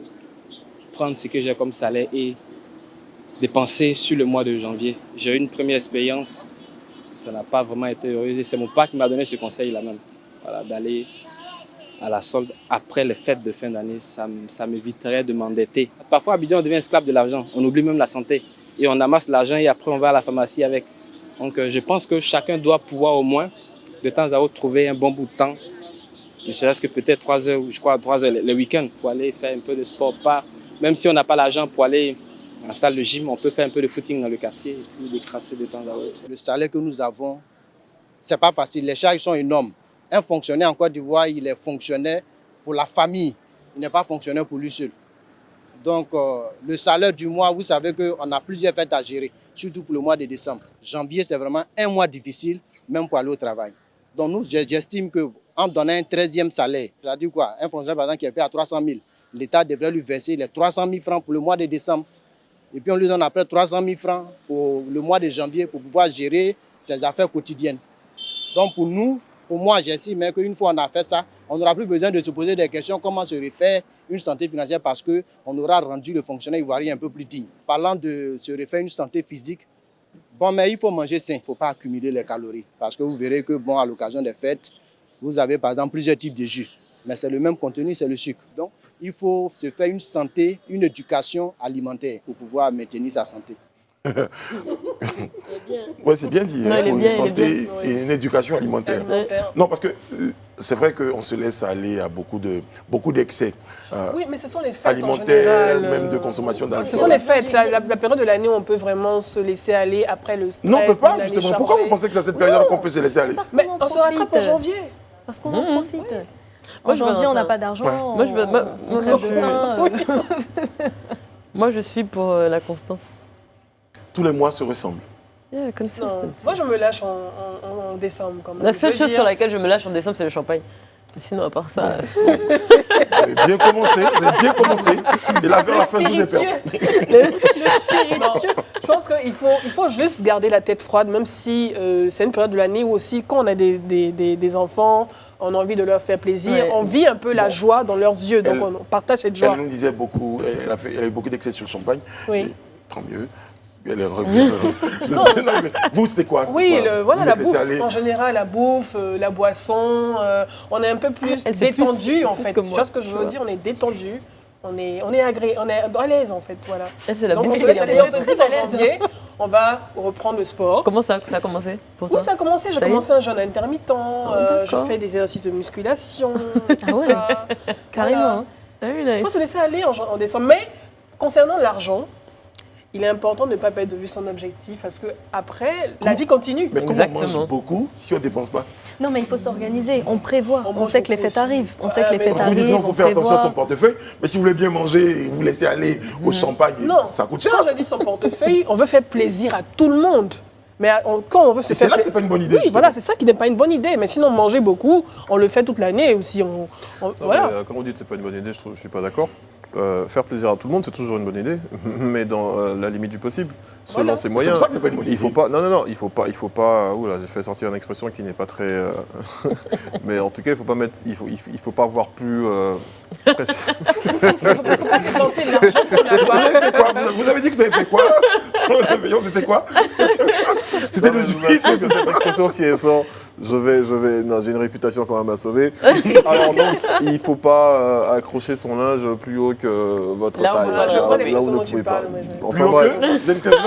prendre ce que j'ai comme salaire et dépenser sur le mois de janvier. J'ai eu une première expérience, ça n'a pas vraiment été heureux. Et c'est mon père qui m'a donné ce conseil-là même, voilà, d'aller à la solde après les fêtes de fin d'année. Ça m'éviterait de m'endetter. Parfois, à Abidjan, on devient esclave de l'argent. On oublie même la santé. Et on amasse l'argent et après, on va à la pharmacie avec. Donc, je pense que chacun doit pouvoir au moins, de temps à autre, trouver un bon bout de temps. Ne serait-ce que peut-être 3 heures, je crois 3 heures le week-end pour aller faire un peu de sport. Même si on n'a pas l'argent pour aller en la salle de gym, on peut faire un peu de footing dans le quartier et puis décrasser de temps à autre. Le salaire que nous avons, c'est pas facile. Les charges sont énormes. Un fonctionnaire en Côte d'Ivoire, il est fonctionnaire pour la famille. Il n'est pas fonctionnaire pour lui seul. Donc, le salaire du mois, vous savez qu'on a plusieurs fêtes à gérer, surtout pour le mois de décembre. Janvier, c'est vraiment un mois difficile, même pour aller au travail. Donc, nous, j'estime qu'en donnant un 13e salaire, c'est-à-dire quoi, un fonctionnaire, par exemple, qui est payé à 300 000, l'État devrait lui verser les 300 000 francs pour le mois de décembre. Et puis, on lui donne après 300 000 francs pour le mois de janvier pour pouvoir gérer ses affaires quotidiennes. Donc, pour moi, j'estime qu'une fois on a fait ça, on n'aura plus besoin de se poser des questions comment se refaire une santé financière parce qu'on aura rendu le fonctionnaire ivoirien un peu plus digne. Parlant de se refaire une santé physique, bon, mais il faut manger sain, il ne faut pas accumuler les calories. Parce que vous verrez que, bon, à l'occasion des fêtes, vous avez par exemple plusieurs types de jus. Mais c'est le même contenu, c'est le sucre. Donc, il faut se faire une santé, une éducation alimentaire pour pouvoir maintenir sa santé. Oui, c'est bien dit. Il faut une santé et une éducation alimentaire. Non, parce que c'est vrai qu'on se laisse aller à beaucoup d'excès. Oui, mais ce sont les fêtes alimentaires, en général, même de consommation d'alcool. Ce sont les fêtes. La période de l'année où on peut vraiment se laisser aller après le stress. Non, on ne peut pas, justement. Pourquoi vous pensez que c'est à cette période qu'on peut se laisser aller? Parce mais on se rattrape en janvier. Parce qu'on en profite. En janvier, on n'a pas d'argent. Moi, je suis pour la constance. Tous les mois se ressemblent. Yeah, consistency. Moi, je me lâche en décembre. Quand même. La seule chose sur laquelle je me lâche en décembre, c'est le champagne. Sinon, à part ça... Vous avez bien commencé. Et là, vers la fin, je vous ai perdu. Je pense qu'il faut juste garder la tête froide, même si c'est une période de l'année où aussi, quand on a des enfants, on a envie de leur faire plaisir, on vit un peu la joie dans leurs yeux, donc on partage cette joie. Elle nous disait beaucoup, elle a eu beaucoup d'excès sur le champagne. Oui. Tant mieux. Vous, c'était quoi? Oui, la bouffe, en général, la bouffe, la boisson, on est un peu plus détendu, en fait. Tu vois ce que je veux dire? On est détendu, on est à l'aise, en fait, voilà. Donc, on se laisse aller en janvier, on va reprendre le sport. Comment ça a commencé pour toi? Oui, ça a commencé. J'ai commencé un jeûne intermittent, je fais des exercices de musculation, ah ouais, carrément. Il faut se laisser aller en décembre. Mais, concernant l'argent, il est important de ne pas perdre de vue son objectif parce que après, la vie continue. Mais comment on mange beaucoup si on ne dépense pas? Non, mais il faut s'organiser. On prévoit. On sait que les fêtes arrivent. On sait que les fêtes Parce que vous dites, arrivent. non, il faut faire attention à son portefeuille. Mais si vous voulez bien manger et vous laissez aller au champagne, ça coûte cher. Quand je dis son portefeuille, on veut faire plaisir à tout le monde. Mais quand on veut se c'est là que c'est pas une bonne idée. Oui, voilà, c'est ça qui n'est pas une bonne idée. Mais sinon, manger beaucoup, on le fait toute l'année. Ou si voilà. Quand vous dites que c'est pas une bonne idée, je suis pas d'accord. Faire plaisir à tout le monde, c'est toujours une bonne idée, mais dans la limite du possible, selon ses moyens. C'est pour ça que c'est pas une bonne idée. Il faut pas. Non, il faut pas. Oula, j'ai fait sortir une expression qui n'est pas très. Mais en tout cas, il faut pas mettre. Il faut pas avoir plus. Il faut pas dépenser de l'argent qu'on a pas. Vous avez dit que vous avez fait quoi? C'était quoi? C'était le juif. Que cette expression, si elle sort, j'ai une réputation quand même à sauver. Alors donc, il faut pas accrocher son linge plus haut que votre taille. Je vois les là où façons vous dont ne pouvez tu pas. parles. Enfin bref.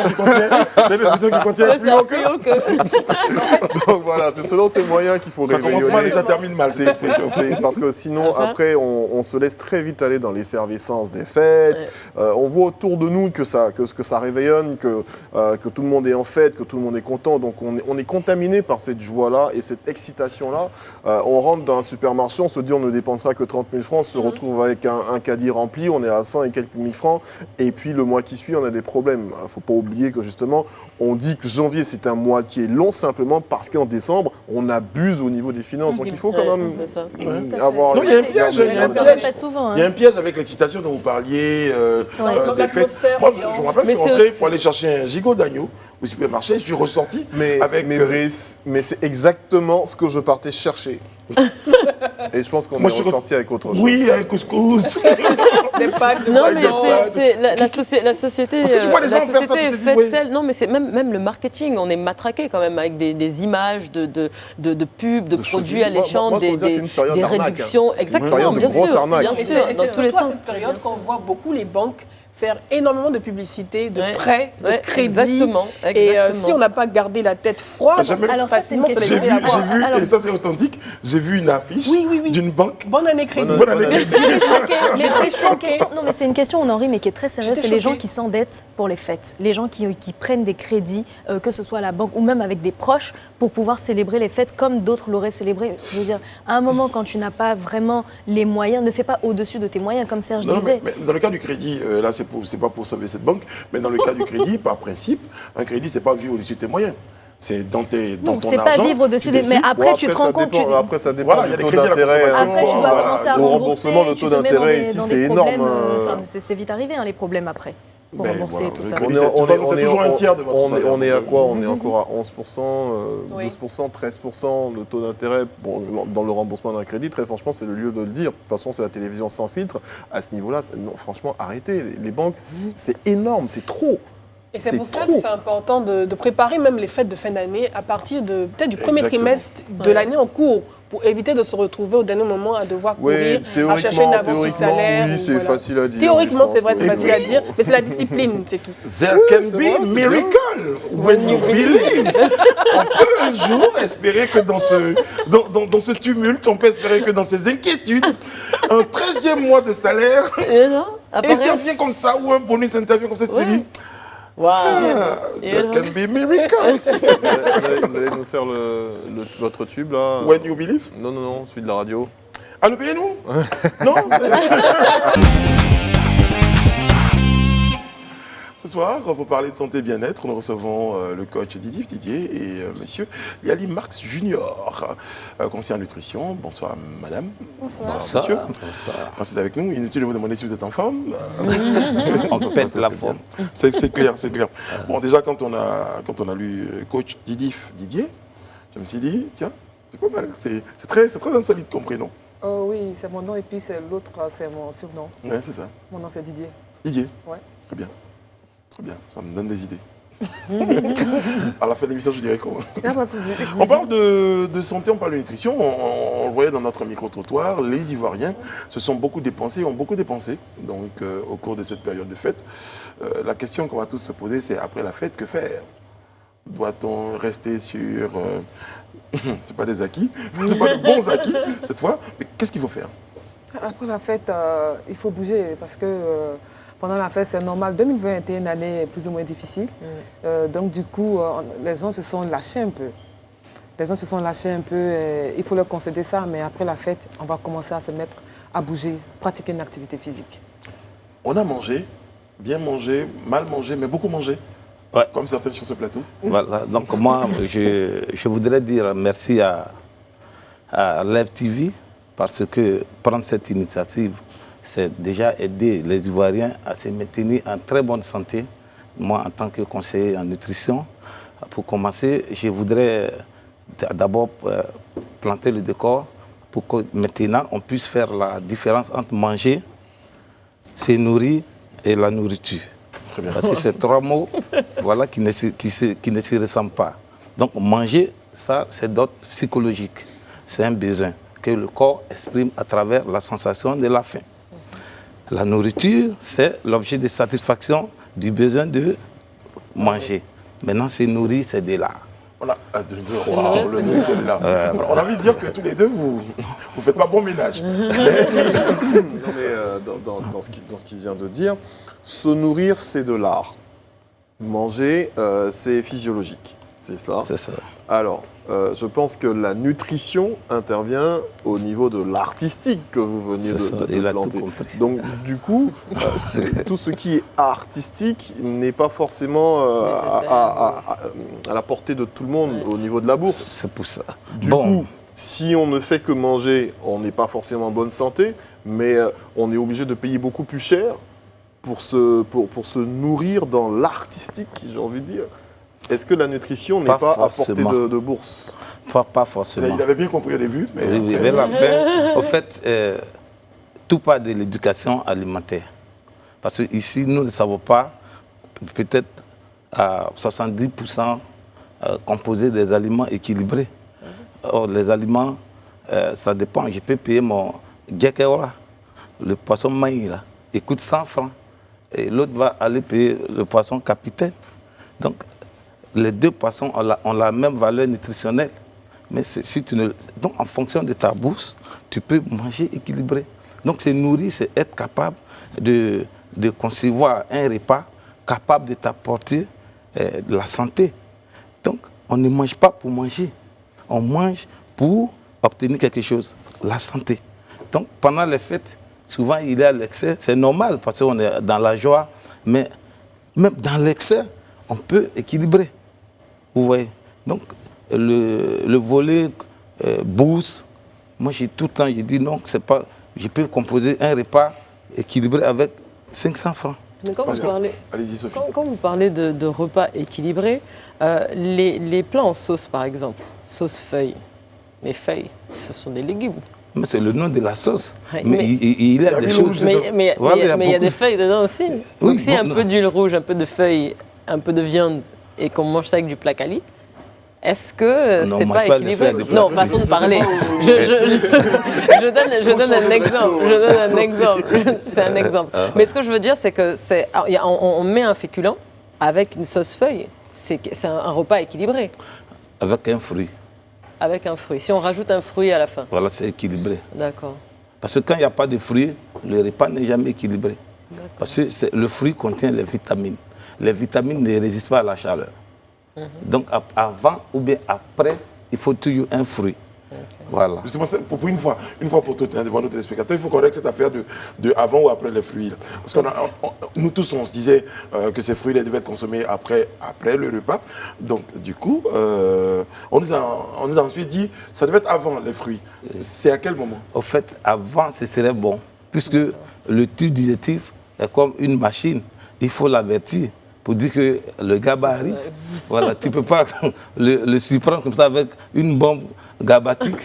Vous avez une expression qui contient plus haut que. Donc voilà, c'est selon ses moyens qu'il faut réveillonner. Ça commence mal et ça termine mal. Parce que sinon, après, on se laisse très vite aller dans l'effervescence des fêtes. On voit autour de nous que ça réveillonne, que tout le monde est en fête, que tout le monde est content. Donc on est contaminé par cette joie-là et cette excitation-là. On rentre dans un supermarché, on se dit on ne dépensera que 30 000 francs, on se retrouve avec un caddie rempli, on est à 100 et quelques mille francs. Et puis le mois qui suit, on a des problèmes. Il ne faut pas oublier que justement, on dit que janvier, c'est un mois qui est long simplement parce qu'en décembre, on abuse au niveau des finances. Donc il faut quand même avoir... Non, il y a un piège. Il y a un piège avec l'excitation dont vous parliez, des fêtes. Moi, je me rappelle, je suis rentré pour aller chercher un gigot d'agneau au supermarché, je suis ressorti avec... Mais c'est exactement ce que je partais chercher. Et je pense qu'on est ressorti avec autre chose. Oui, un couscous. Des pâtes de non, mais c'est la société. Parce que tu vois les gens faire ça, tu te dis, oui. Non, mais c'est même le marketing. On est matraqué quand même avec des images de pubs, de produits alléchants, des réductions. Exactement, bien sûr. Dans tous les sens. C'est cette période qu'on voit beaucoup les banques faire énormément de publicité, de prêts, de crédits. Exactement. Et si on n'a pas gardé la tête froide, alors ça c'est une question. J'ai vu, et ça c'est authentique, j'ai vu une affiche d'une banque. Bonne année crédit. Bonne année crédit. Mais c'est une question, on en rit, mais qui est très sérieuse. C'est les gens qui s'endettent pour les fêtes. Les gens qui prennent des crédits, que ce soit à la banque ou même avec des proches, pour pouvoir célébrer les fêtes comme d'autres l'auraient célébré. Je veux dire, à un moment, quand tu n'as pas vraiment les moyens, ne fais pas au-dessus de tes moyens, comme Serge disait. Mais dans le cas du crédit, là, c'est pas pour sauver cette banque, mais dans le cas du crédit, par principe, un crédit, c'est pas vivre au-dessus de tes moyens. C'est dans ton argent. C'est pas vivre au-dessus des... Mais après, tu te rends compte... Après, ça dépend du taux d'intérêt. Après, tu dois commencer à rembourser. Le taux d'intérêt ici, c'est énorme. C'est vite arrivé, les problèmes après. Pour rembourser tout ça. C'est toujours un tiers de votre salaire. On est à quoi? On est encore à 11%, 12%, 13% le taux d'intérêt dans le remboursement d'un crédit. Très franchement, c'est le lieu de le dire. De toute façon, c'est la télévision sans filtre. À ce niveau-là, non, franchement, arrêtez. Les banques, c'est énorme, c'est trop. Et c'est pour ça que c'est important de préparer même les fêtes de fin d'année à partir de peut-être du premier trimestre de l'année en cours, pour éviter de se retrouver au dernier moment à devoir courir, à chercher une avance du salaire. Oui, c'est facile à dire. Théoriquement, c'est vrai, c'est facile à dire, mais c'est la discipline, c'est tout. There can be miracle when you believe. On peut un jour espérer que dans ce tumulte, on peut espérer que dans ces inquiétudes, un 13e mois de salaire intervient comme ça, ou un bonus intervient comme ça, tu te dis. Wow. There can be miracle. Vous allez nous faire votre tube là. When you believe? Non, celui de la radio. Ah, le payez-nous? Non. Ce soir, pour parler de santé et bien-être, nous recevons le coach Didier et monsieur Yali Marx Junior, conseiller en nutrition. Bonsoir madame. Bonsoir monsieur. Bonsoir. Merci d'être avec nous. Inutile de vous demander si vous êtes en forme. On se pète la forme. C'est clair. Bon, déjà, quand on a lu coach Didier, je me suis dit, tiens, c'est pas mal. C'est très insolite comme prénom. Oh oui, c'est mon nom et puis l'autre, c'est mon surnom. Ouais, c'est ça. Mon nom, c'est Didier. Didier? Ouais. Très bien, ça me donne des idées. À la fin de l'émission, je dirais quoi. On parle de santé, on parle de nutrition. On le voyait dans notre micro-trottoir, les Ivoiriens ont beaucoup dépensé donc, au cours de cette période de fête. La question qu'on va tous se poser, c'est après la fête, que faire? Doit-on rester sur... c'est pas des acquis, c'est pas de bons acquis cette fois, mais qu'est-ce qu'il faut faire? Après la fête, il faut bouger parce que pendant la fête, c'est normal. 2020 était une année plus ou moins difficile. Donc, du coup, les gens se sont lâchés un peu. Il faut leur concéder ça, mais après la fête, on va commencer à se mettre à bouger, pratiquer une activité physique. On a mangé, bien mangé, mal mangé, mais beaucoup mangé. Ouais. Comme certains sur ce plateau. Voilà, donc moi, je voudrais dire merci à Live TV parce que prendre cette initiative, c'est déjà aider les Ivoiriens à se maintenir en très bonne santé. Moi, en tant que conseiller en nutrition, pour commencer, je voudrais d'abord planter le décor pour que maintenant on puisse faire la différence entre manger, se nourrir et la nourriture. Parce que c'est trois mots voilà, qui ne se ressemblent pas. Donc manger, ça c'est d'ordre psychologique. C'est un besoin que le corps exprime à travers la sensation de la faim. La nourriture, c'est l'objet de satisfaction du besoin de manger. Maintenant, se nourrir, c'est de l'art. On a envie de dire que tous les deux, vous ne faites pas bon ménage. Non, mais dans ce qu'il vient de dire, se nourrir, c'est de l'art. Manger, c'est physiologique. C'est cela. C'est ça. Alors, je pense que la nutrition intervient au niveau de l'artistique que vous veniez de planter. Donc, du coup, tout ce qui est artistique n'est pas forcément à la portée de tout le monde au niveau de la bourse. C'est pour ça. Du coup, si on ne fait que manger, on n'est pas forcément en bonne santé, mais on est obligé de payer beaucoup plus cher pour se nourrir dans l'artistique, j'ai envie de dire. Est-ce que la nutrition n'est pas à portée de bourse? Pas forcément. Il avait bien compris au début. Mais oui, vers la fin, au fait, tout part de l'éducation alimentaire. Parce qu'ici, nous ne savons pas, peut-être à 70% composés des aliments équilibrés. Or, les aliments, ça dépend. Je peux payer mon Gekewara, le poisson maïs, là, il coûte 100 francs. Et l'autre va aller payer le poisson capitaine. Donc, les deux poissons ont la même valeur nutritionnelle. Mais si tu ne... Donc, en fonction de ta bourse, tu peux manger équilibré. Donc, se nourrir, c'est être capable de concevoir un repas capable de t'apporter de la santé. Donc, on ne mange pas pour manger. On mange pour obtenir quelque chose, la santé. Donc, pendant les fêtes, souvent, il y a l'excès. C'est normal parce qu'on est dans la joie. Mais même dans l'excès, on peut équilibrer. Vous voyez. Donc, le volet bourse, moi, tout le temps, je dis non, c'est pas, je peux composer un repas équilibré avec 500 francs. Mais quand vous parlez de repas équilibrés, les plats en sauce, par exemple, sauce feuille, les feuilles, ce sont des légumes. Mais c'est le nom de la sauce. Oui, mais il y a des choses... Mais il y a des feuilles dedans aussi. Donc si un peu d'huile rouge, un peu de feuilles, un peu de viande, et qu'on mange ça avec du placali, est-ce que c'est pas équilibré? Non, façon de parler. Je donne un exemple. C'est un exemple. Mais ce que je veux dire, c'est que on met un féculent avec une sauce feuille. C'est un repas équilibré. Avec un fruit. Avec un fruit. Si on rajoute un fruit à la fin. Voilà, c'est équilibré. D'accord. Parce que quand il n'y a pas de fruits, le repas n'est jamais équilibré. Parce que le fruit contient les vitamines. Les vitamines ne résistent pas à la chaleur. Donc, avant ou bien après, il faut toujours un fruit. Voilà. Justement, pour une fois pour toutes, devant nos téléspectateurs, il faut qu'on règle cette affaire de avant ou après les fruits. Là. Parce que nous tous, on se disait que ces fruits devaient être consommés après le repas. Donc, du coup, on nous a ensuite dit que ça devait être avant les fruits. C'est à quel moment? Au fait, avant, ce serait bon. Puisque le tube digestif est comme une machine. Il faut l'avertir pour dire que le GABA arrive. Voilà, tu ne peux pas le surprendre comme ça avec une bombe gabatique.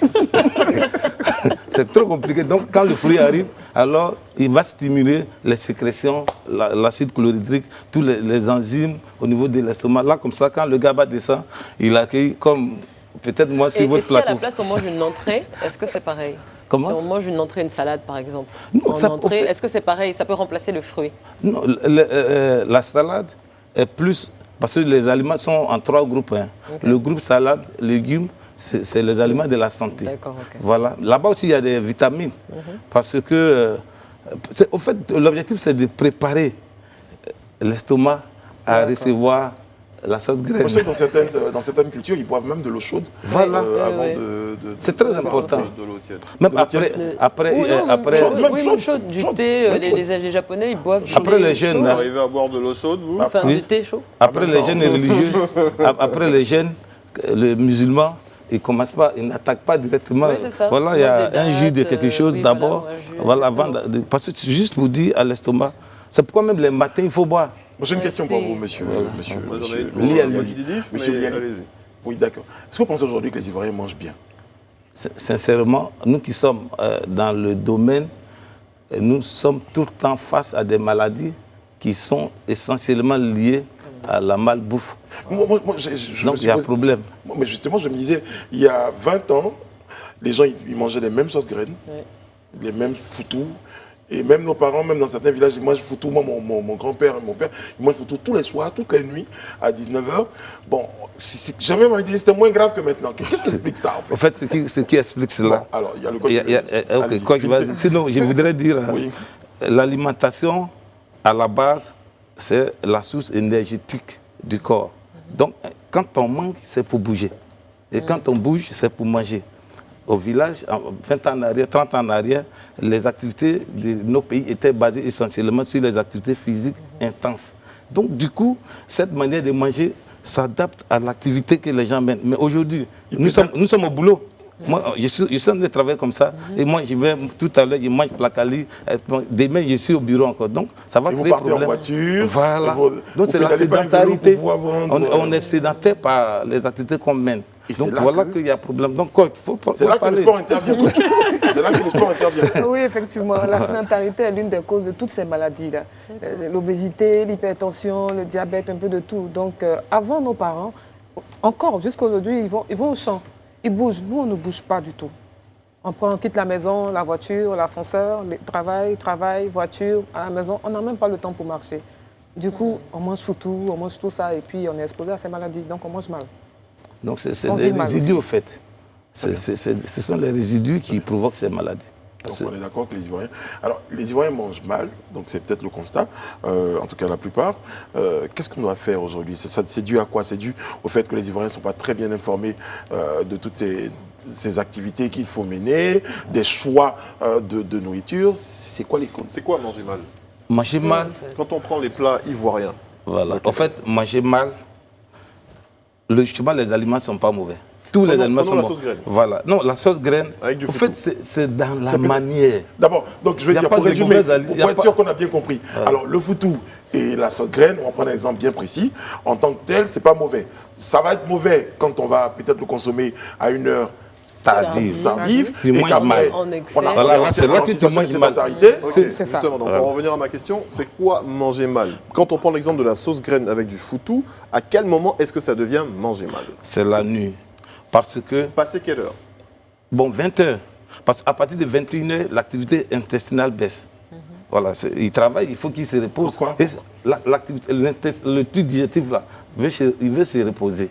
C'est trop compliqué. Donc, quand le fruit arrive, alors il va stimuler les sécrétions, l'acide chlorhydrique, tous les enzymes au niveau de l'estomac. Là, comme ça, quand le GABA descend, il accueille comme peut-être moi sur votre plateau. Et si à la place on mange une entrée, est-ce que c'est pareil? Comment? Si on mange une entrée, une salade par exemple, est-ce que c'est pareil? Ça peut remplacer le fruit? Non, la salade est plus... Parce que les aliments sont en 3 groupes. Hein. Okay. Le groupe salade, légumes, c'est les aliments de la santé. D'accord, ok. Voilà. Là-bas aussi, il y a des vitamines. Parce que, au fait, l'objectif, c'est de préparer l'estomac à recevoir la sauce graine. Je sais que dans certaines cultures, ils boivent même de l'eau chaude voilà. avant c'est très important. De l'eau tiède. Même après, même chaude, du thé, les Japonais, ils boivent après les jeunes. Vous arrivez à boire de l'eau chaude, vous? Enfin, du thé chaud. Après les jeunes religieux, après les jeunes, les musulmans, ils n'attaquent pas directement. Oui, voilà, il y a un jus de quelque chose d'abord. Voilà, parce que c'est juste pour dire à l'estomac. C'est pourquoi même les matins, il faut boire. J'ai une question pour vous, monsieur. Monsieur Liali. Oui, d'accord. Est-ce que vous pensez aujourd'hui que les Ivoiriens mangent bien? Sincèrement, nous qui sommes dans le domaine, nous sommes tout le temps face à des maladies qui sont essentiellement liées à la malbouffe. Donc il y a un problème. Mais justement, je me disais, il y a 20 ans, les gens ils mangeaient les mêmes sauces graines, les mêmes foutous. Et même nos parents, même dans certains villages, ils mangent foutou. Moi, mon grand-père et mon père, ils mangent foutou tous les soirs, toutes les nuits, à 19h. Bon, jamais m'a dit c'était moins grave que maintenant. Qu'est-ce qui explique ça, en fait? Ce qui explique cela. Bon, alors, il y a le code. Sinon, je voudrais dire, l'alimentation, à la base, c'est la source énergétique du corps. Donc, quand on mange, c'est pour bouger. Et quand on bouge, c'est pour manger. Au village, 20 ans en arrière, 30 ans en arrière, les activités de nos pays étaient basées essentiellement sur les activités physiques intenses. Donc, du coup, cette manière de manger s'adapte à l'activité que les gens mènent. Mais aujourd'hui, nous sommes au boulot. Moi, je suis en train de travailler comme ça. Et moi, je vais tout à l'heure, je mange placali. Demain, je suis au bureau encore. Donc, ça va créer problème. Vous partez en voiture. Voilà. Donc, c'est la sédentarité. On est sédentaire par les activités qu'on mène. Donc voilà qu'il y a problème. Donc quoi, il faut c'est là que le sport intervient. C'est là que le sport intervient. Oui, effectivement. La sédentarité est l'une des causes de toutes ces maladies-là. L'obésité, l'hypertension, le diabète, un peu de tout. Donc avant nos parents, encore jusqu'aujourd'hui, ils vont au champ. Ils bougent. Nous, on ne bouge pas du tout. On quitte la maison, la voiture, l'ascenseur, travail, voiture, à la maison. On n'a même pas le temps pour marcher. Du coup, on mange foutou, on mange tout ça et puis on est exposé à ces maladies. Donc on mange mal. Donc c'est des résidus au fait. Ce sont les résidus qui provoquent ces maladies. Donc on est d'accord que les Ivoiriens... Alors les Ivoiriens mangent mal, donc c'est peut-être le constat, en tout cas la plupart. Qu'est-ce qu'on doit faire aujourd'hui? C'est dû à quoi? C'est dû au fait que les Ivoiriens ne sont pas très bien informés de toutes ces activités qu'il faut mener, des choix de nourriture. C'est quoi les causes? C'est quoi manger mal? Manger mal. Quand on prend les plats ivoiriens. Voilà. En fait, manger mal, justement, les aliments ne sont pas mauvais. Tous les aliments sont la bons. Sauce graine. Voilà. Non, la sauce graine, en fait, c'est dans la manière. D'abord, donc je vais dire, pour résumer, pour être sûr qu'on a bien compris. Ouais. Alors, le foutou et la sauce graine, on va prendre un exemple bien précis. En tant que tel, c'est pas mauvais. Ça va être mauvais quand on va peut-être le consommer à une heure tardive, c'est moins mal. C'est là que tu manges mal. C'est ça. Justement, donc, pour revenir à ma question, c'est quoi manger mal? Quand on prend l'exemple de la sauce graine avec du foutou, à quel moment est-ce que ça devient manger mal? C'est la nuit. Parce que... Passé quelle heure? Bon, 20 heures. Parce qu'à partir de 21 h, l'activité intestinale baisse. Voilà, il travaille, il faut qu'il se repose. Pourquoi? Le tube digestif, là, il veut se reposer.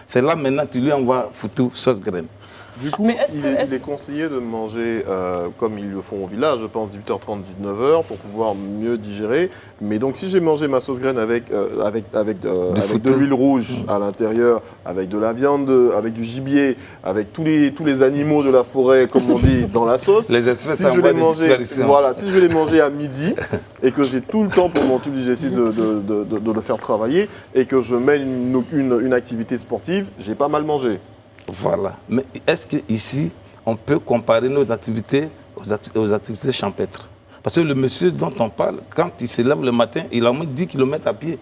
C'est là maintenant tu lui envoies foutou, sauce graine. Du coup, il est conseillé de manger comme ils le font au village, je pense 18h30, 19h pour pouvoir mieux digérer. Mais donc si j'ai mangé ma sauce graine avec de l'huile rouge à l'intérieur, avec de la viande, avec du gibier, avec tous les animaux de la forêt, comme on dit, dans la sauce, les espèces si je vais les manger à midi et que j'ai tout le temps pour mon tube digestif de le faire travailler et que je mène une activité sportive, j'ai pas mal mangé. Voilà. Mais est-ce qu'ici, on peut comparer nos activités aux activités champêtres? Parce que le monsieur dont on parle, quand il se lève le matin, il a au moins 10 km à pied,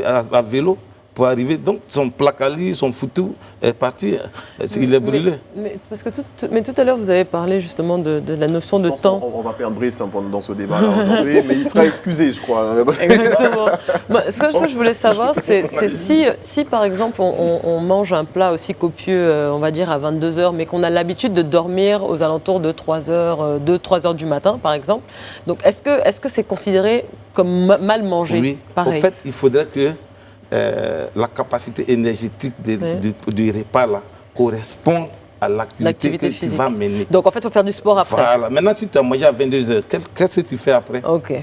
à vélo, pour arriver. Donc son placali, son foutou est parti, il est brûlé. Mais tout à l'heure, vous avez parlé justement de la notion de temps. On va perdre Brice dans ce débat-là aujourd'hui, mais il sera excusé, je crois. Exactement. Ce que je voulais savoir, c'est si par exemple on mange un plat aussi copieux, on va dire à 22 h, mais qu'on a l'habitude de dormir aux alentours de 3 h, 2-3 h du matin, par exemple. Donc est-ce que c'est considéré comme mal mangé? Oui. Pareil. En fait, il faudrait que la capacité énergétique du repas là correspond à l'activité que tu vas mener. Donc en fait, il faut faire du sport après. Voilà. Maintenant, si tu as mangé à 22 h, qu'est-ce que tu fais après? Ok.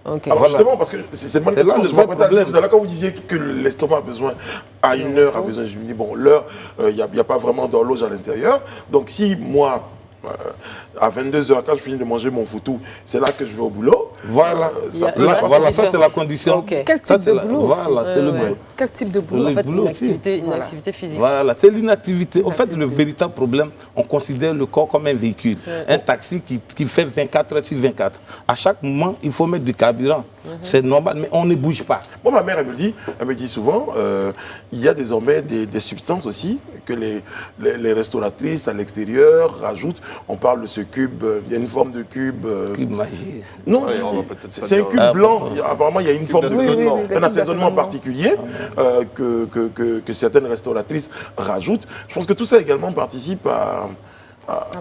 Okay. Alors justement, parce que c'est une bonne question. Je vois quand vous disiez que l'estomac a besoin, à une heure, a besoin, je me dis, bon, l'heure, il n'y a pas vraiment d'horloge à l'intérieur. Donc si moi, à 22h, quand je finis de manger mon foutou, c'est là que je vais au boulot. Voilà, ça c'est la condition. Okay. Quel type de boulot Voilà, c'est le boulot. Quel type de boulot? En fait, une activité physique. Voilà, c'est l'inactivité. En fait, le véritable problème, on considère le corps comme un véhicule. Un taxi qui fait 24 heures sur 24. À chaque moment, il faut mettre du carburant. C'est normal, mais on ne bouge pas. Moi, ma mère, elle me dit souvent, il y a désormais des substances aussi que les restauratrices à l'extérieur rajoutent. On parle de ce cube, il y a une forme de cube. Cube magique. Non, c'est un cube blanc. Apparemment, il y a une forme un assaisonnement particulier que certaines restauratrices rajoutent. Je pense que tout ça également participe à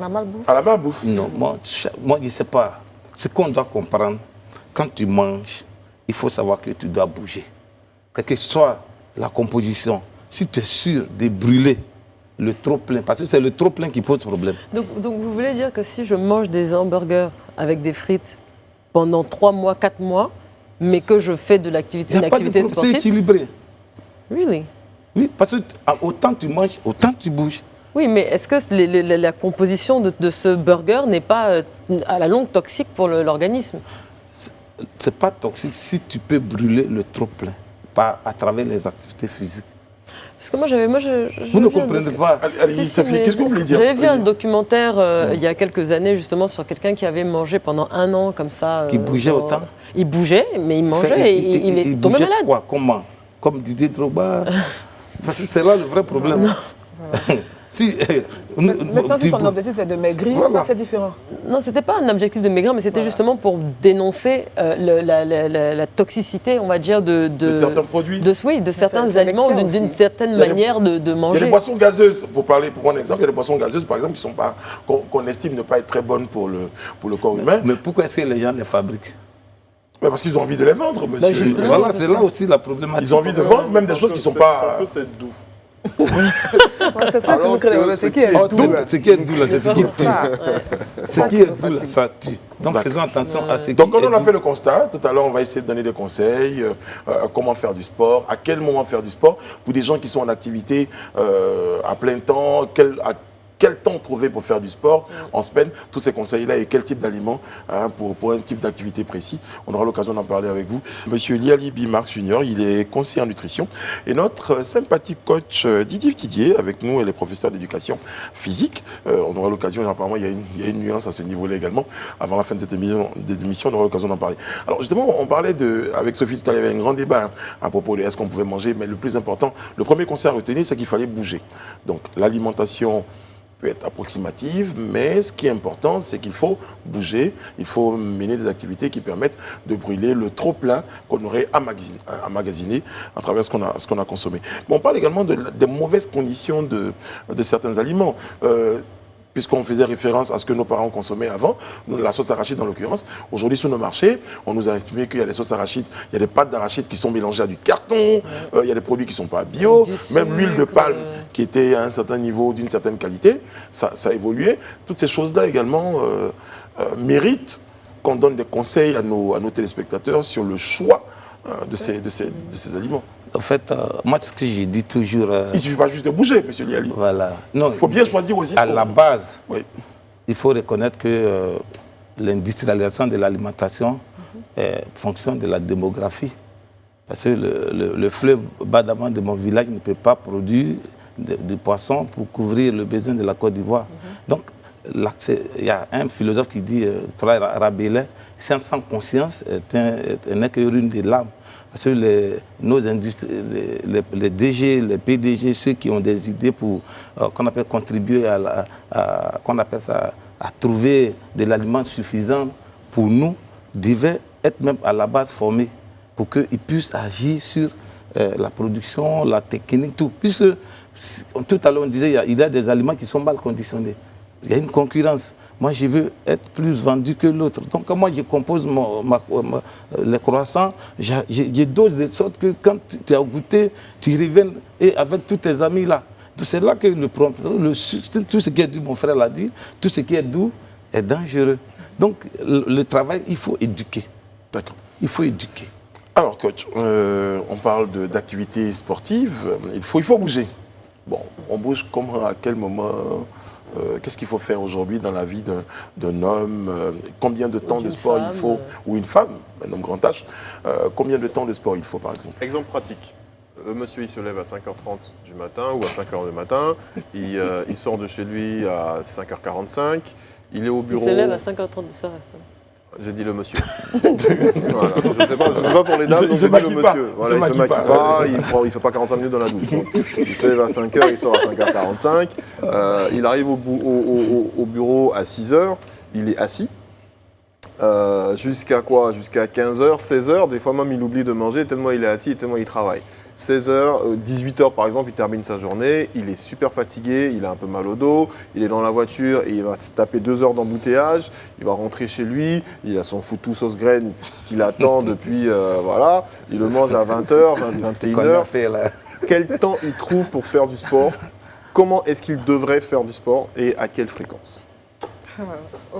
la malbouffe. À la malbouffe. Non, moi je ne sais pas. Ce qu'on doit comprendre, quand tu manges, il faut savoir que tu dois bouger. Quelle que soit la composition, si tu es sûr de brûler le trop-plein, parce que c'est le trop-plein qui pose problème. Donc vous voulez dire que si je mange des hamburgers avec des frites pendant 3 mois, 4 mois, mais que je fais de l'activité sportive... C'est équilibré. Really? Oui, parce que autant tu manges, autant tu bouges. Oui, mais est-ce que la composition de ce burger n'est pas à la longue toxique pour l'organisme? C'est pas toxique si tu peux brûler le trop-plein, pas à travers les activités physiques. Parce que moi, vous ne comprenez pas. Allez, Sophie, qu'est-ce que vous voulez dire? J'avais vu un documentaire il y a quelques années, justement, sur quelqu'un qui avait mangé pendant 1 an, comme ça. Qui bougeait autant? Il bougeait, mais il mangeait et il est tombé malade. Quoi? Comment? Comme Didier Drogba? Parce que c'est là le vrai problème. Maintenant, si son objectif c'est de maigrir, voilà. Ça c'est différent. Non, c'était pas un objectif de maigrir, mais c'était justement pour dénoncer la toxicité, on va dire, de certains produits, de certains aliments, d'une certaine manière de manger. Il y a des boissons gazeuses, pour prendre un exemple, il y a des boissons gazeuses, par exemple, qu'on estime ne pas être très bonnes pour le corps humain. Mais pourquoi est-ce que les gens les fabriquent? Parce qu'ils ont envie de les vendre, monsieur. Voilà, c'est là aussi la problématique. Ils ont envie de vendre même des choses qui ne sont pas... Parce que c'est doux. C'est ça que vous créez. C'est qui est doux là? C'est qui est doux là? C'est qui tue. C'est qui est doux là? Ça tue. Donc faisons attention à ce qui est doux. Donc quand on a fait le constat, tout à l'heure on va essayer de donner des conseils, comment faire du sport, à quel moment faire du sport, pour des gens qui sont en activité à plein temps, quel temps trouver pour faire du sport en semaine, tous ces conseils-là et quel type d'aliments pour un type d'activité précis. On aura l'occasion d'en parler avec vous. Monsieur Liali Bimarx Junior, il est conseiller en nutrition et notre sympathique coach Didier Tidier avec nous, elle est professeure d'éducation physique. On aura l'occasion, apparemment il y a une nuance à ce niveau-là également. Avant la fin de cette émission, on aura l'occasion d'en parler. Alors justement, on parlait avec Sophie tout à l'heure, il y avait un grand débat à propos de est-ce qu'on pouvait manger, mais le plus important, le premier conseil à retenir, c'est qu'il fallait bouger. Donc l'alimentation peut être approximative, mais ce qui est important, c'est qu'il faut bouger, il faut mener des activités qui permettent de brûler le trop-plein qu'on aurait emmagasiné à travers ce qu'on a consommé. Mais on parle également des mauvaises conditions de certains aliments. Puisqu'on faisait référence à ce que nos parents consommaient avant, la sauce arachide en l'occurrence. Aujourd'hui, sur nos marchés, on nous a estimé qu'il y a des sauces arachides, il y a des pâtes d'arachide qui sont mélangées à du carton, il y a des produits qui ne sont pas bio, même l'huile de palme qui était à un certain niveau, d'une certaine qualité, ça a évolué. Toutes ces choses-là également méritent qu'on donne des conseils à nos téléspectateurs sur le choix de ces aliments. En fait, moi, ce que j'ai dit toujours... il ne suffit pas juste de bouger, monsieur Liali. Voilà. Il faut bien choisir aussi. À la base, il faut reconnaître que l'industrialisation de l'alimentation fonctionne de la démographie. Parce que le fleuve Badama de mon village ne peut pas produire de poissons pour couvrir le besoin de la Côte d'Ivoire. Donc, il y a un philosophe qui dit, frère Rabelais, science sans conscience n'est que ruine de l'âme. Parce que nos industries, les DG, les PDG, ceux qui ont des idées pour qu'on appelle contribuer à trouver de l'aliment suffisant pour nous, devaient être même à la base formés pour qu'ils puissent agir sur la production, la technique, tout. Puisque tout à l'heure on disait il y a des aliments qui sont mal conditionnés. Il y a une concurrence. Moi, je veux être plus vendu que l'autre. Donc, moi, je compose les croissants, je dose de sorte que quand tu as goûté, tu reviens et avec tous tes amis là. C'est là que tout ce qui est doux, mon frère l'a dit, tout ce qui est doux est dangereux. Donc, le travail, il faut éduquer. D'accord. Il faut éduquer. Alors, coach, on parle d'activités sportives. Il faut bouger. Bon, on bouge comment, à quel moment qu'est-ce qu'il faut faire aujourd'hui dans la vie d'un homme? Combien de temps de sport il faut? Ou une femme, un homme grand âge. Combien de temps de sport il faut, par exemple? Exemple pratique. Le monsieur, il se lève à 5h30 du matin ou à 5h du matin. Il sort de chez lui à 5h45. Il est au bureau. Il se lève à 5h30 du soir. J'ai dit le monsieur. Voilà. Je ne sais pas pour les dames, donc j'ai dit le monsieur. Voilà, il ne se maquille pas, il ne fait pas 45 minutes dans la douche. Donc, il se lève à 5h, il sort à 5h45. Il arrive au bureau à 6h, il est assis. Jusqu'à quoi? Jusqu'à 15h, 16h. Des fois même, il oublie de manger tellement il est assis et tellement il travaille. 16h, 18h par exemple, il termine sa journée, il est super fatigué, il a un peu mal au dos, il est dans la voiture et il va se taper 2 heures d'embouteillage, il va rentrer chez lui, il a son foutou sauce graine qu'il attend depuis, voilà, il le mange à 20h, 21h. Quel temps il trouve pour faire du sport? Comment est-ce qu'il devrait faire du sport et à quelle fréquence?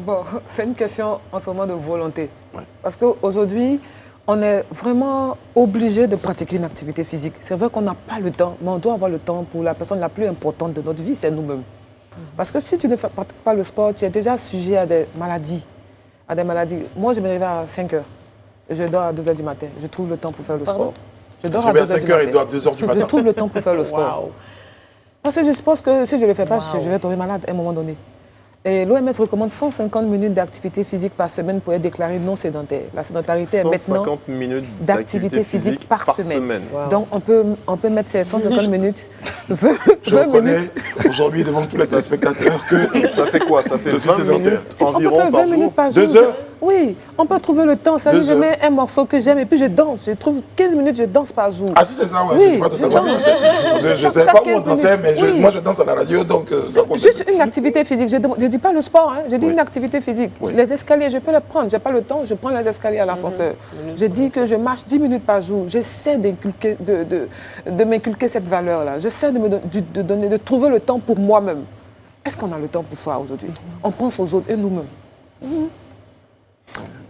Bon, c'est une question en ce moment de volonté. Ouais. Parce qu'aujourd'hui, on est vraiment obligé de pratiquer une activité physique. C'est vrai qu'on n'a pas le temps, mais on doit avoir le temps pour la personne la plus importante de notre vie, c'est nous-mêmes. Parce que si tu ne pratiques pas le sport, tu es déjà sujet à des maladies. Moi, je me réveille à 5h. Je dors à 2h du matin. Je trouve le temps pour faire le sport. Je dors à 2h du matin. Et dors à 2h du matin. Je trouve le temps pour faire le sport. Wow. Parce que je pense que si je ne le fais pas, je vais tomber malade à un moment donné. Et l'OMS recommande 150 minutes d'activité physique par semaine pour être déclaré non sédentaire. La sédentarité est maintenant 150 minutes d'activité physique par semaine. Wow. Donc on peut mettre ces 150 minutes, 20 minutes. Aujourd'hui, devant tous les téléspectateurs, que ça fait quoi? Ça fait 20 minutes environ on peut faire 20 minutes par jour. 2 heures? Oui, on peut trouver le temps. Ça je mets un morceau que j'aime et puis je danse. Je trouve 15 minutes, je danse par jour. Ah si, c'est ça, ouais. Oui, je sais pas totalement. Je ne sais pas où on dansait, mais moi je danse à la radio, donc ça compte. Juste une activité physique. Je ne dis pas le sport, hein. Je dis une activité physique. Oui. Les escaliers, je peux les prendre. Je n'ai pas le temps, je prends les escaliers à l'ascenseur. Je dis que je marche 10 minutes par jour. J'essaie de m'inculquer cette valeur-là. J'essaie de trouver le temps pour moi-même. Est-ce qu'on a le temps pour soi aujourd'hui? On pense aux autres et nous-mêmes.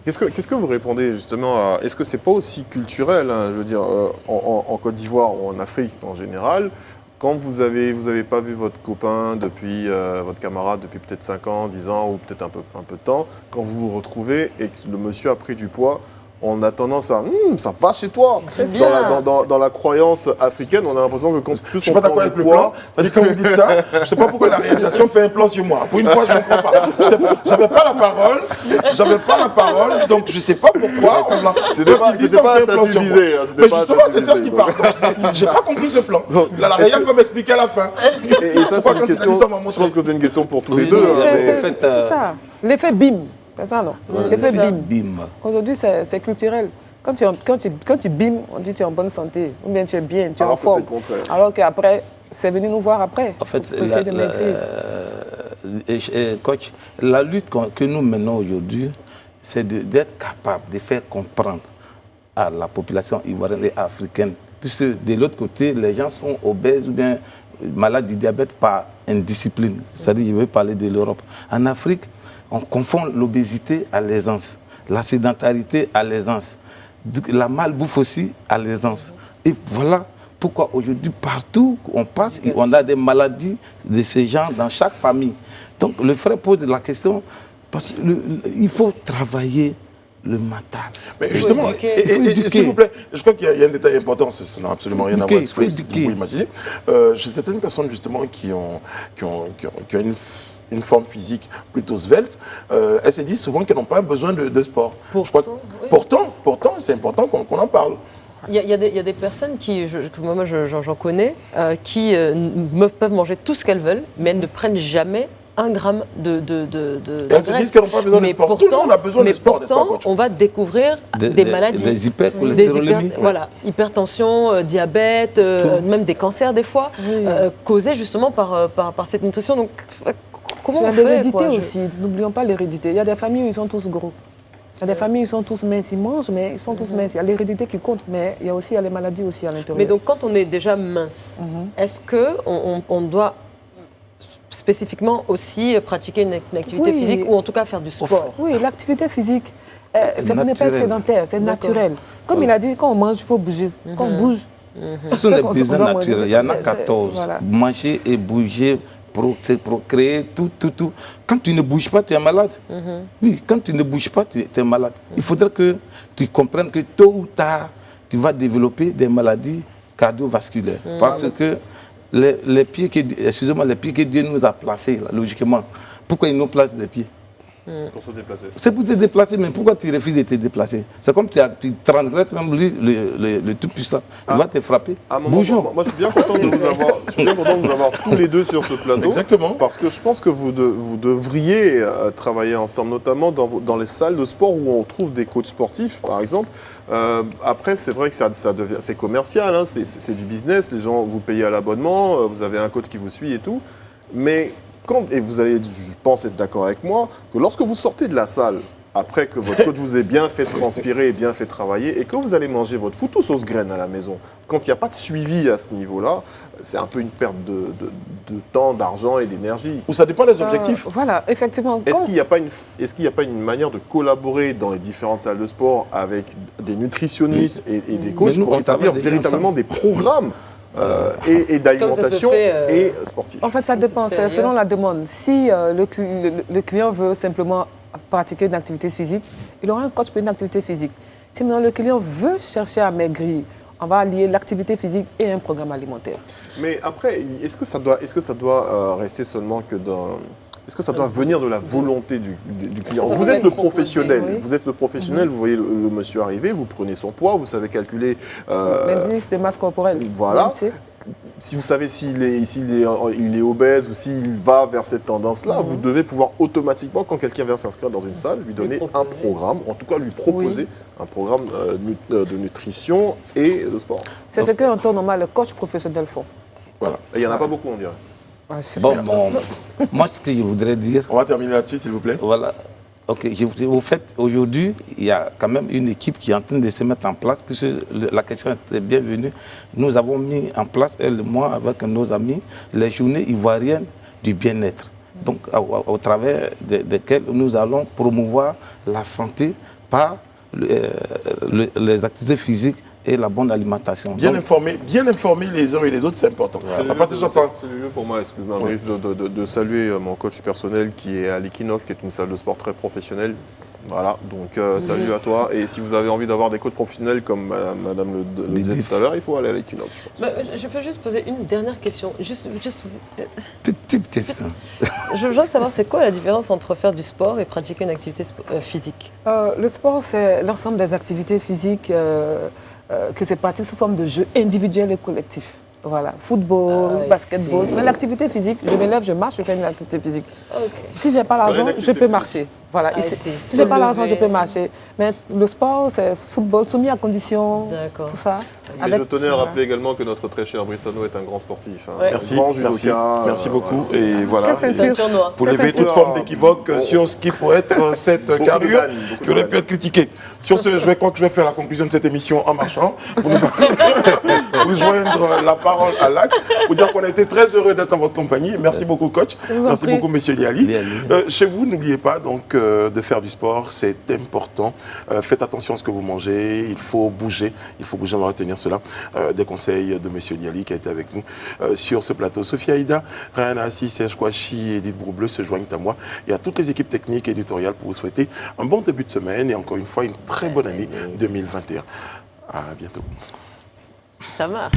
Qu'est-ce que vous répondez justement à... Est-ce que c'est pas aussi culturel, hein, je veux dire, en Côte d'Ivoire ou en Afrique en général, quand vous avez pas vu votre copain depuis, votre camarade depuis peut-être 5 ans, 10 ans ou peut-être un peu de temps, quand vous vous retrouvez et que le monsieur a pris du poids, on a tendance à ça va chez toi. Dans la croyance africaine, on a l'impression que quand plus je suis pas d'accord avec le plan. C'est-à-dire quand vous dites ça, je ne sais pas pourquoi la réalisation fait un plan sur moi. Pour une fois, je ne comprends pas. J'avais pas la parole, donc je ne sais pas pourquoi. C'était pas statuvisé. Mais justement, c'est ça qui parle. J'ai pas compris ce plan. La réelle va m'expliquer à la fin. Et ça, c'est une question. Je pense que c'est une question pour tous les deux. C'est ça. L'effet BIM. C'est ça, non? L'effet BIM. Aujourd'hui, c'est culturel. Quand tu BIM, on dit que tu es en bonne santé, ou bien tu es bien, tu es en forme. Alors qu'après, c'est venu nous voir après. En fait, coach, la lutte que nous menons aujourd'hui, c'est d'être capable de faire comprendre à la population ivoirienne et africaine, puisque de l'autre côté, les gens sont obèses ou bien malades du diabète par indiscipline. C'est-à-dire, je veux parler de l'Europe. En Afrique, on confond l'obésité à l'aisance, la sédentarité à l'aisance, la malbouffe aussi à l'aisance. Et voilà pourquoi aujourd'hui, partout où on passe, on a des maladies de ces gens dans chaque famille. Donc le frère pose la question, parce qu'il faut travailler le mental. Mais justement, s'il vous plaît, je crois qu'il y a un détail important, ça n'a absolument rien à voir avec ce que vous pouvez imaginer. Chez certaines personnes justement qui ont une forme physique plutôt svelte, elles se disent souvent qu'elles n'ont pas besoin de sport. Pourtant, c'est important qu'on en parle. Il y a des personnes moi j'en connais, qui peuvent manger tout ce qu'elles veulent, mais elles ne prennent jamais 1 gramme de elles se disent qu'elles n'ont pas besoin de sport. Tout le monde a besoin de sport, n'est-ce pas, coach? On va découvrir des maladies. Des hypercholestérolémies. Voilà, hypertension, diabète, même des cancers des fois, causés justement par cette nutrition. Donc, comment on fait? L'hérédité aussi, n'oublions pas l'hérédité. Il y a des familles où ils sont tous gros. Il y a des familles où ils sont tous minces, ils mangent, mais ils sont tous minces. Il y a l'hérédité qui compte, mais il y a aussi les maladies aussi à l'intérieur. Mais donc, quand on est déjà mince, est-ce qu'on doit spécifiquement aussi pratiquer une activité physique ou en tout cas faire du sport. Oui, l'activité physique, c'est n'est pas sédentaire, c'est naturel. Comme il a dit, quand on mange, il faut bouger. Quand on bouge, ce sont des besoins naturels. Il y en a 14. Voilà. Manger et bouger, procréer, tout. Quand tu ne bouges pas, tu es malade. Oui, quand tu ne bouges pas, tu es malade. Il faudrait que tu comprennes que tôt ou tard, tu vas développer des maladies cardiovasculaires. Parce que les pieds que Dieu nous a placés, là, logiquement, pourquoi il nous place des pieds? Pour se déplacer. C'est pour te déplacer, mais pourquoi tu refuses de te déplacer? C'est comme tu transgresses même le Tout-Puissant. Il va te frapper. Bonjour. Moi, je suis bien content de vous avoir tous les deux sur ce plateau. Exactement. Parce que je pense que vous devriez travailler ensemble, notamment dans les salles de sport où on trouve des coachs sportifs, par exemple. Après, c'est vrai que c'est commercial, hein, c'est du business. Les gens, vous payez à l'abonnement, vous avez un coach qui vous suit et tout. Mais et vous allez, je pense, être d'accord avec moi, que lorsque vous sortez de la salle, après que votre coach vous ait bien fait transpirer et bien fait travailler, et que vous allez manger votre foutou sauce graine à la maison, quand il n'y a pas de suivi à ce niveau-là, c'est un peu une perte de temps, d'argent et d'énergie. Ou ça dépend des objectifs. Voilà, effectivement. Est-ce qu'il n'y a pas une manière de collaborer dans les différentes salles de sport avec des nutritionnistes et des coachs pour établir véritablement des programmes et d'alimentation et sportif? En fait, ça dépend, c'est selon la demande. Si le client veut simplement pratiquer une activité physique, il aura un coach pour une activité physique. Si maintenant le client veut chercher à maigrir, on va allier l'activité physique et un programme alimentaire. Mais après, est-ce que ça doit rester seulement que dans... Est-ce que ça doit venir de la volonté du client? Vous êtes le professionnel, vous voyez le monsieur arriver, vous prenez son poids, vous savez calculer... l'indice de masse corporelle. Voilà. Si vous savez s'il est obèse ou s'il va vers cette tendance-là, vous devez pouvoir automatiquement, quand quelqu'un vient s'inscrire dans une salle, lui donner un programme, en tout cas lui proposer un programme de nutrition et de sport. C'est ce qu'en temps normal, le coach professionnel font. Voilà. Et il n'y en a pas beaucoup, on dirait. Moi, ce que je voudrais dire... On va terminer là-dessus, s'il vous plaît. Voilà. Ok, au fait, aujourd'hui, il y a quand même une équipe qui est en train de se mettre en place, puisque la question est bienvenue. Nous avons mis en place, elle et moi, avec nos amis, les journées ivoiriennes du bien-être. Donc, au travers desquelles nous allons promouvoir la santé par les activités physiques et la bonne alimentation. Bien informer les uns et les autres, c'est important. C'est le lieu pour moi, excuse-moi, de saluer mon coach personnel qui est à l'Equinox, qui est une salle de sport très professionnelle. Voilà, donc salut à toi. Et si vous avez envie d'avoir des coachs professionnels comme Madame le disait tout à l'heure, il faut aller à l'Equinox, je pense. Je peux juste poser une dernière question. Petite question. Je voudrais savoir, c'est quoi la différence entre faire du sport et pratiquer une activité physique? Le sport, c'est l'ensemble des activités physiques que c'est pratique sous forme de jeux individuels et collectifs. Voilà, football, basketball. Mais l'activité physique, je me lève, je marche, je fais une activité physique. Si je n'ai pas l'argent, je peux marcher. Voilà, si je n'ai pas l'argent, je peux marcher. Mais le sport, c'est football soumis à conditions, tout ça. Et je tenais à rappeler également que notre très cher Brissano est un grand sportif. Merci beaucoup. Et voilà, pour lever toute tournoi. forme d'équivoque sur ce qui pourrait être cette carrure qui aurait pu être critiquée. Sur ce, je crois que je vais faire la conclusion de cette émission en marchant. Pour joindre la parole à l'acte, pour dire qu'on a été très heureux d'être en votre compagnie. Merci beaucoup, coach. Merci beaucoup, monsieur Liali. Chez vous, n'oubliez pas donc de faire du sport, c'est important. Faites attention à ce que vous mangez. Il faut bouger. On va retenir cela. Des conseils de monsieur Liali qui a été avec nous sur ce plateau. Sophie Aïda, Ryan Assis, Serge Kouachi et Edith Broubleu se joignent à moi et à toutes les équipes techniques et éditoriales pour vous souhaiter un bon début de semaine et encore une fois une très bonne année 2021. À bientôt. Ça marche.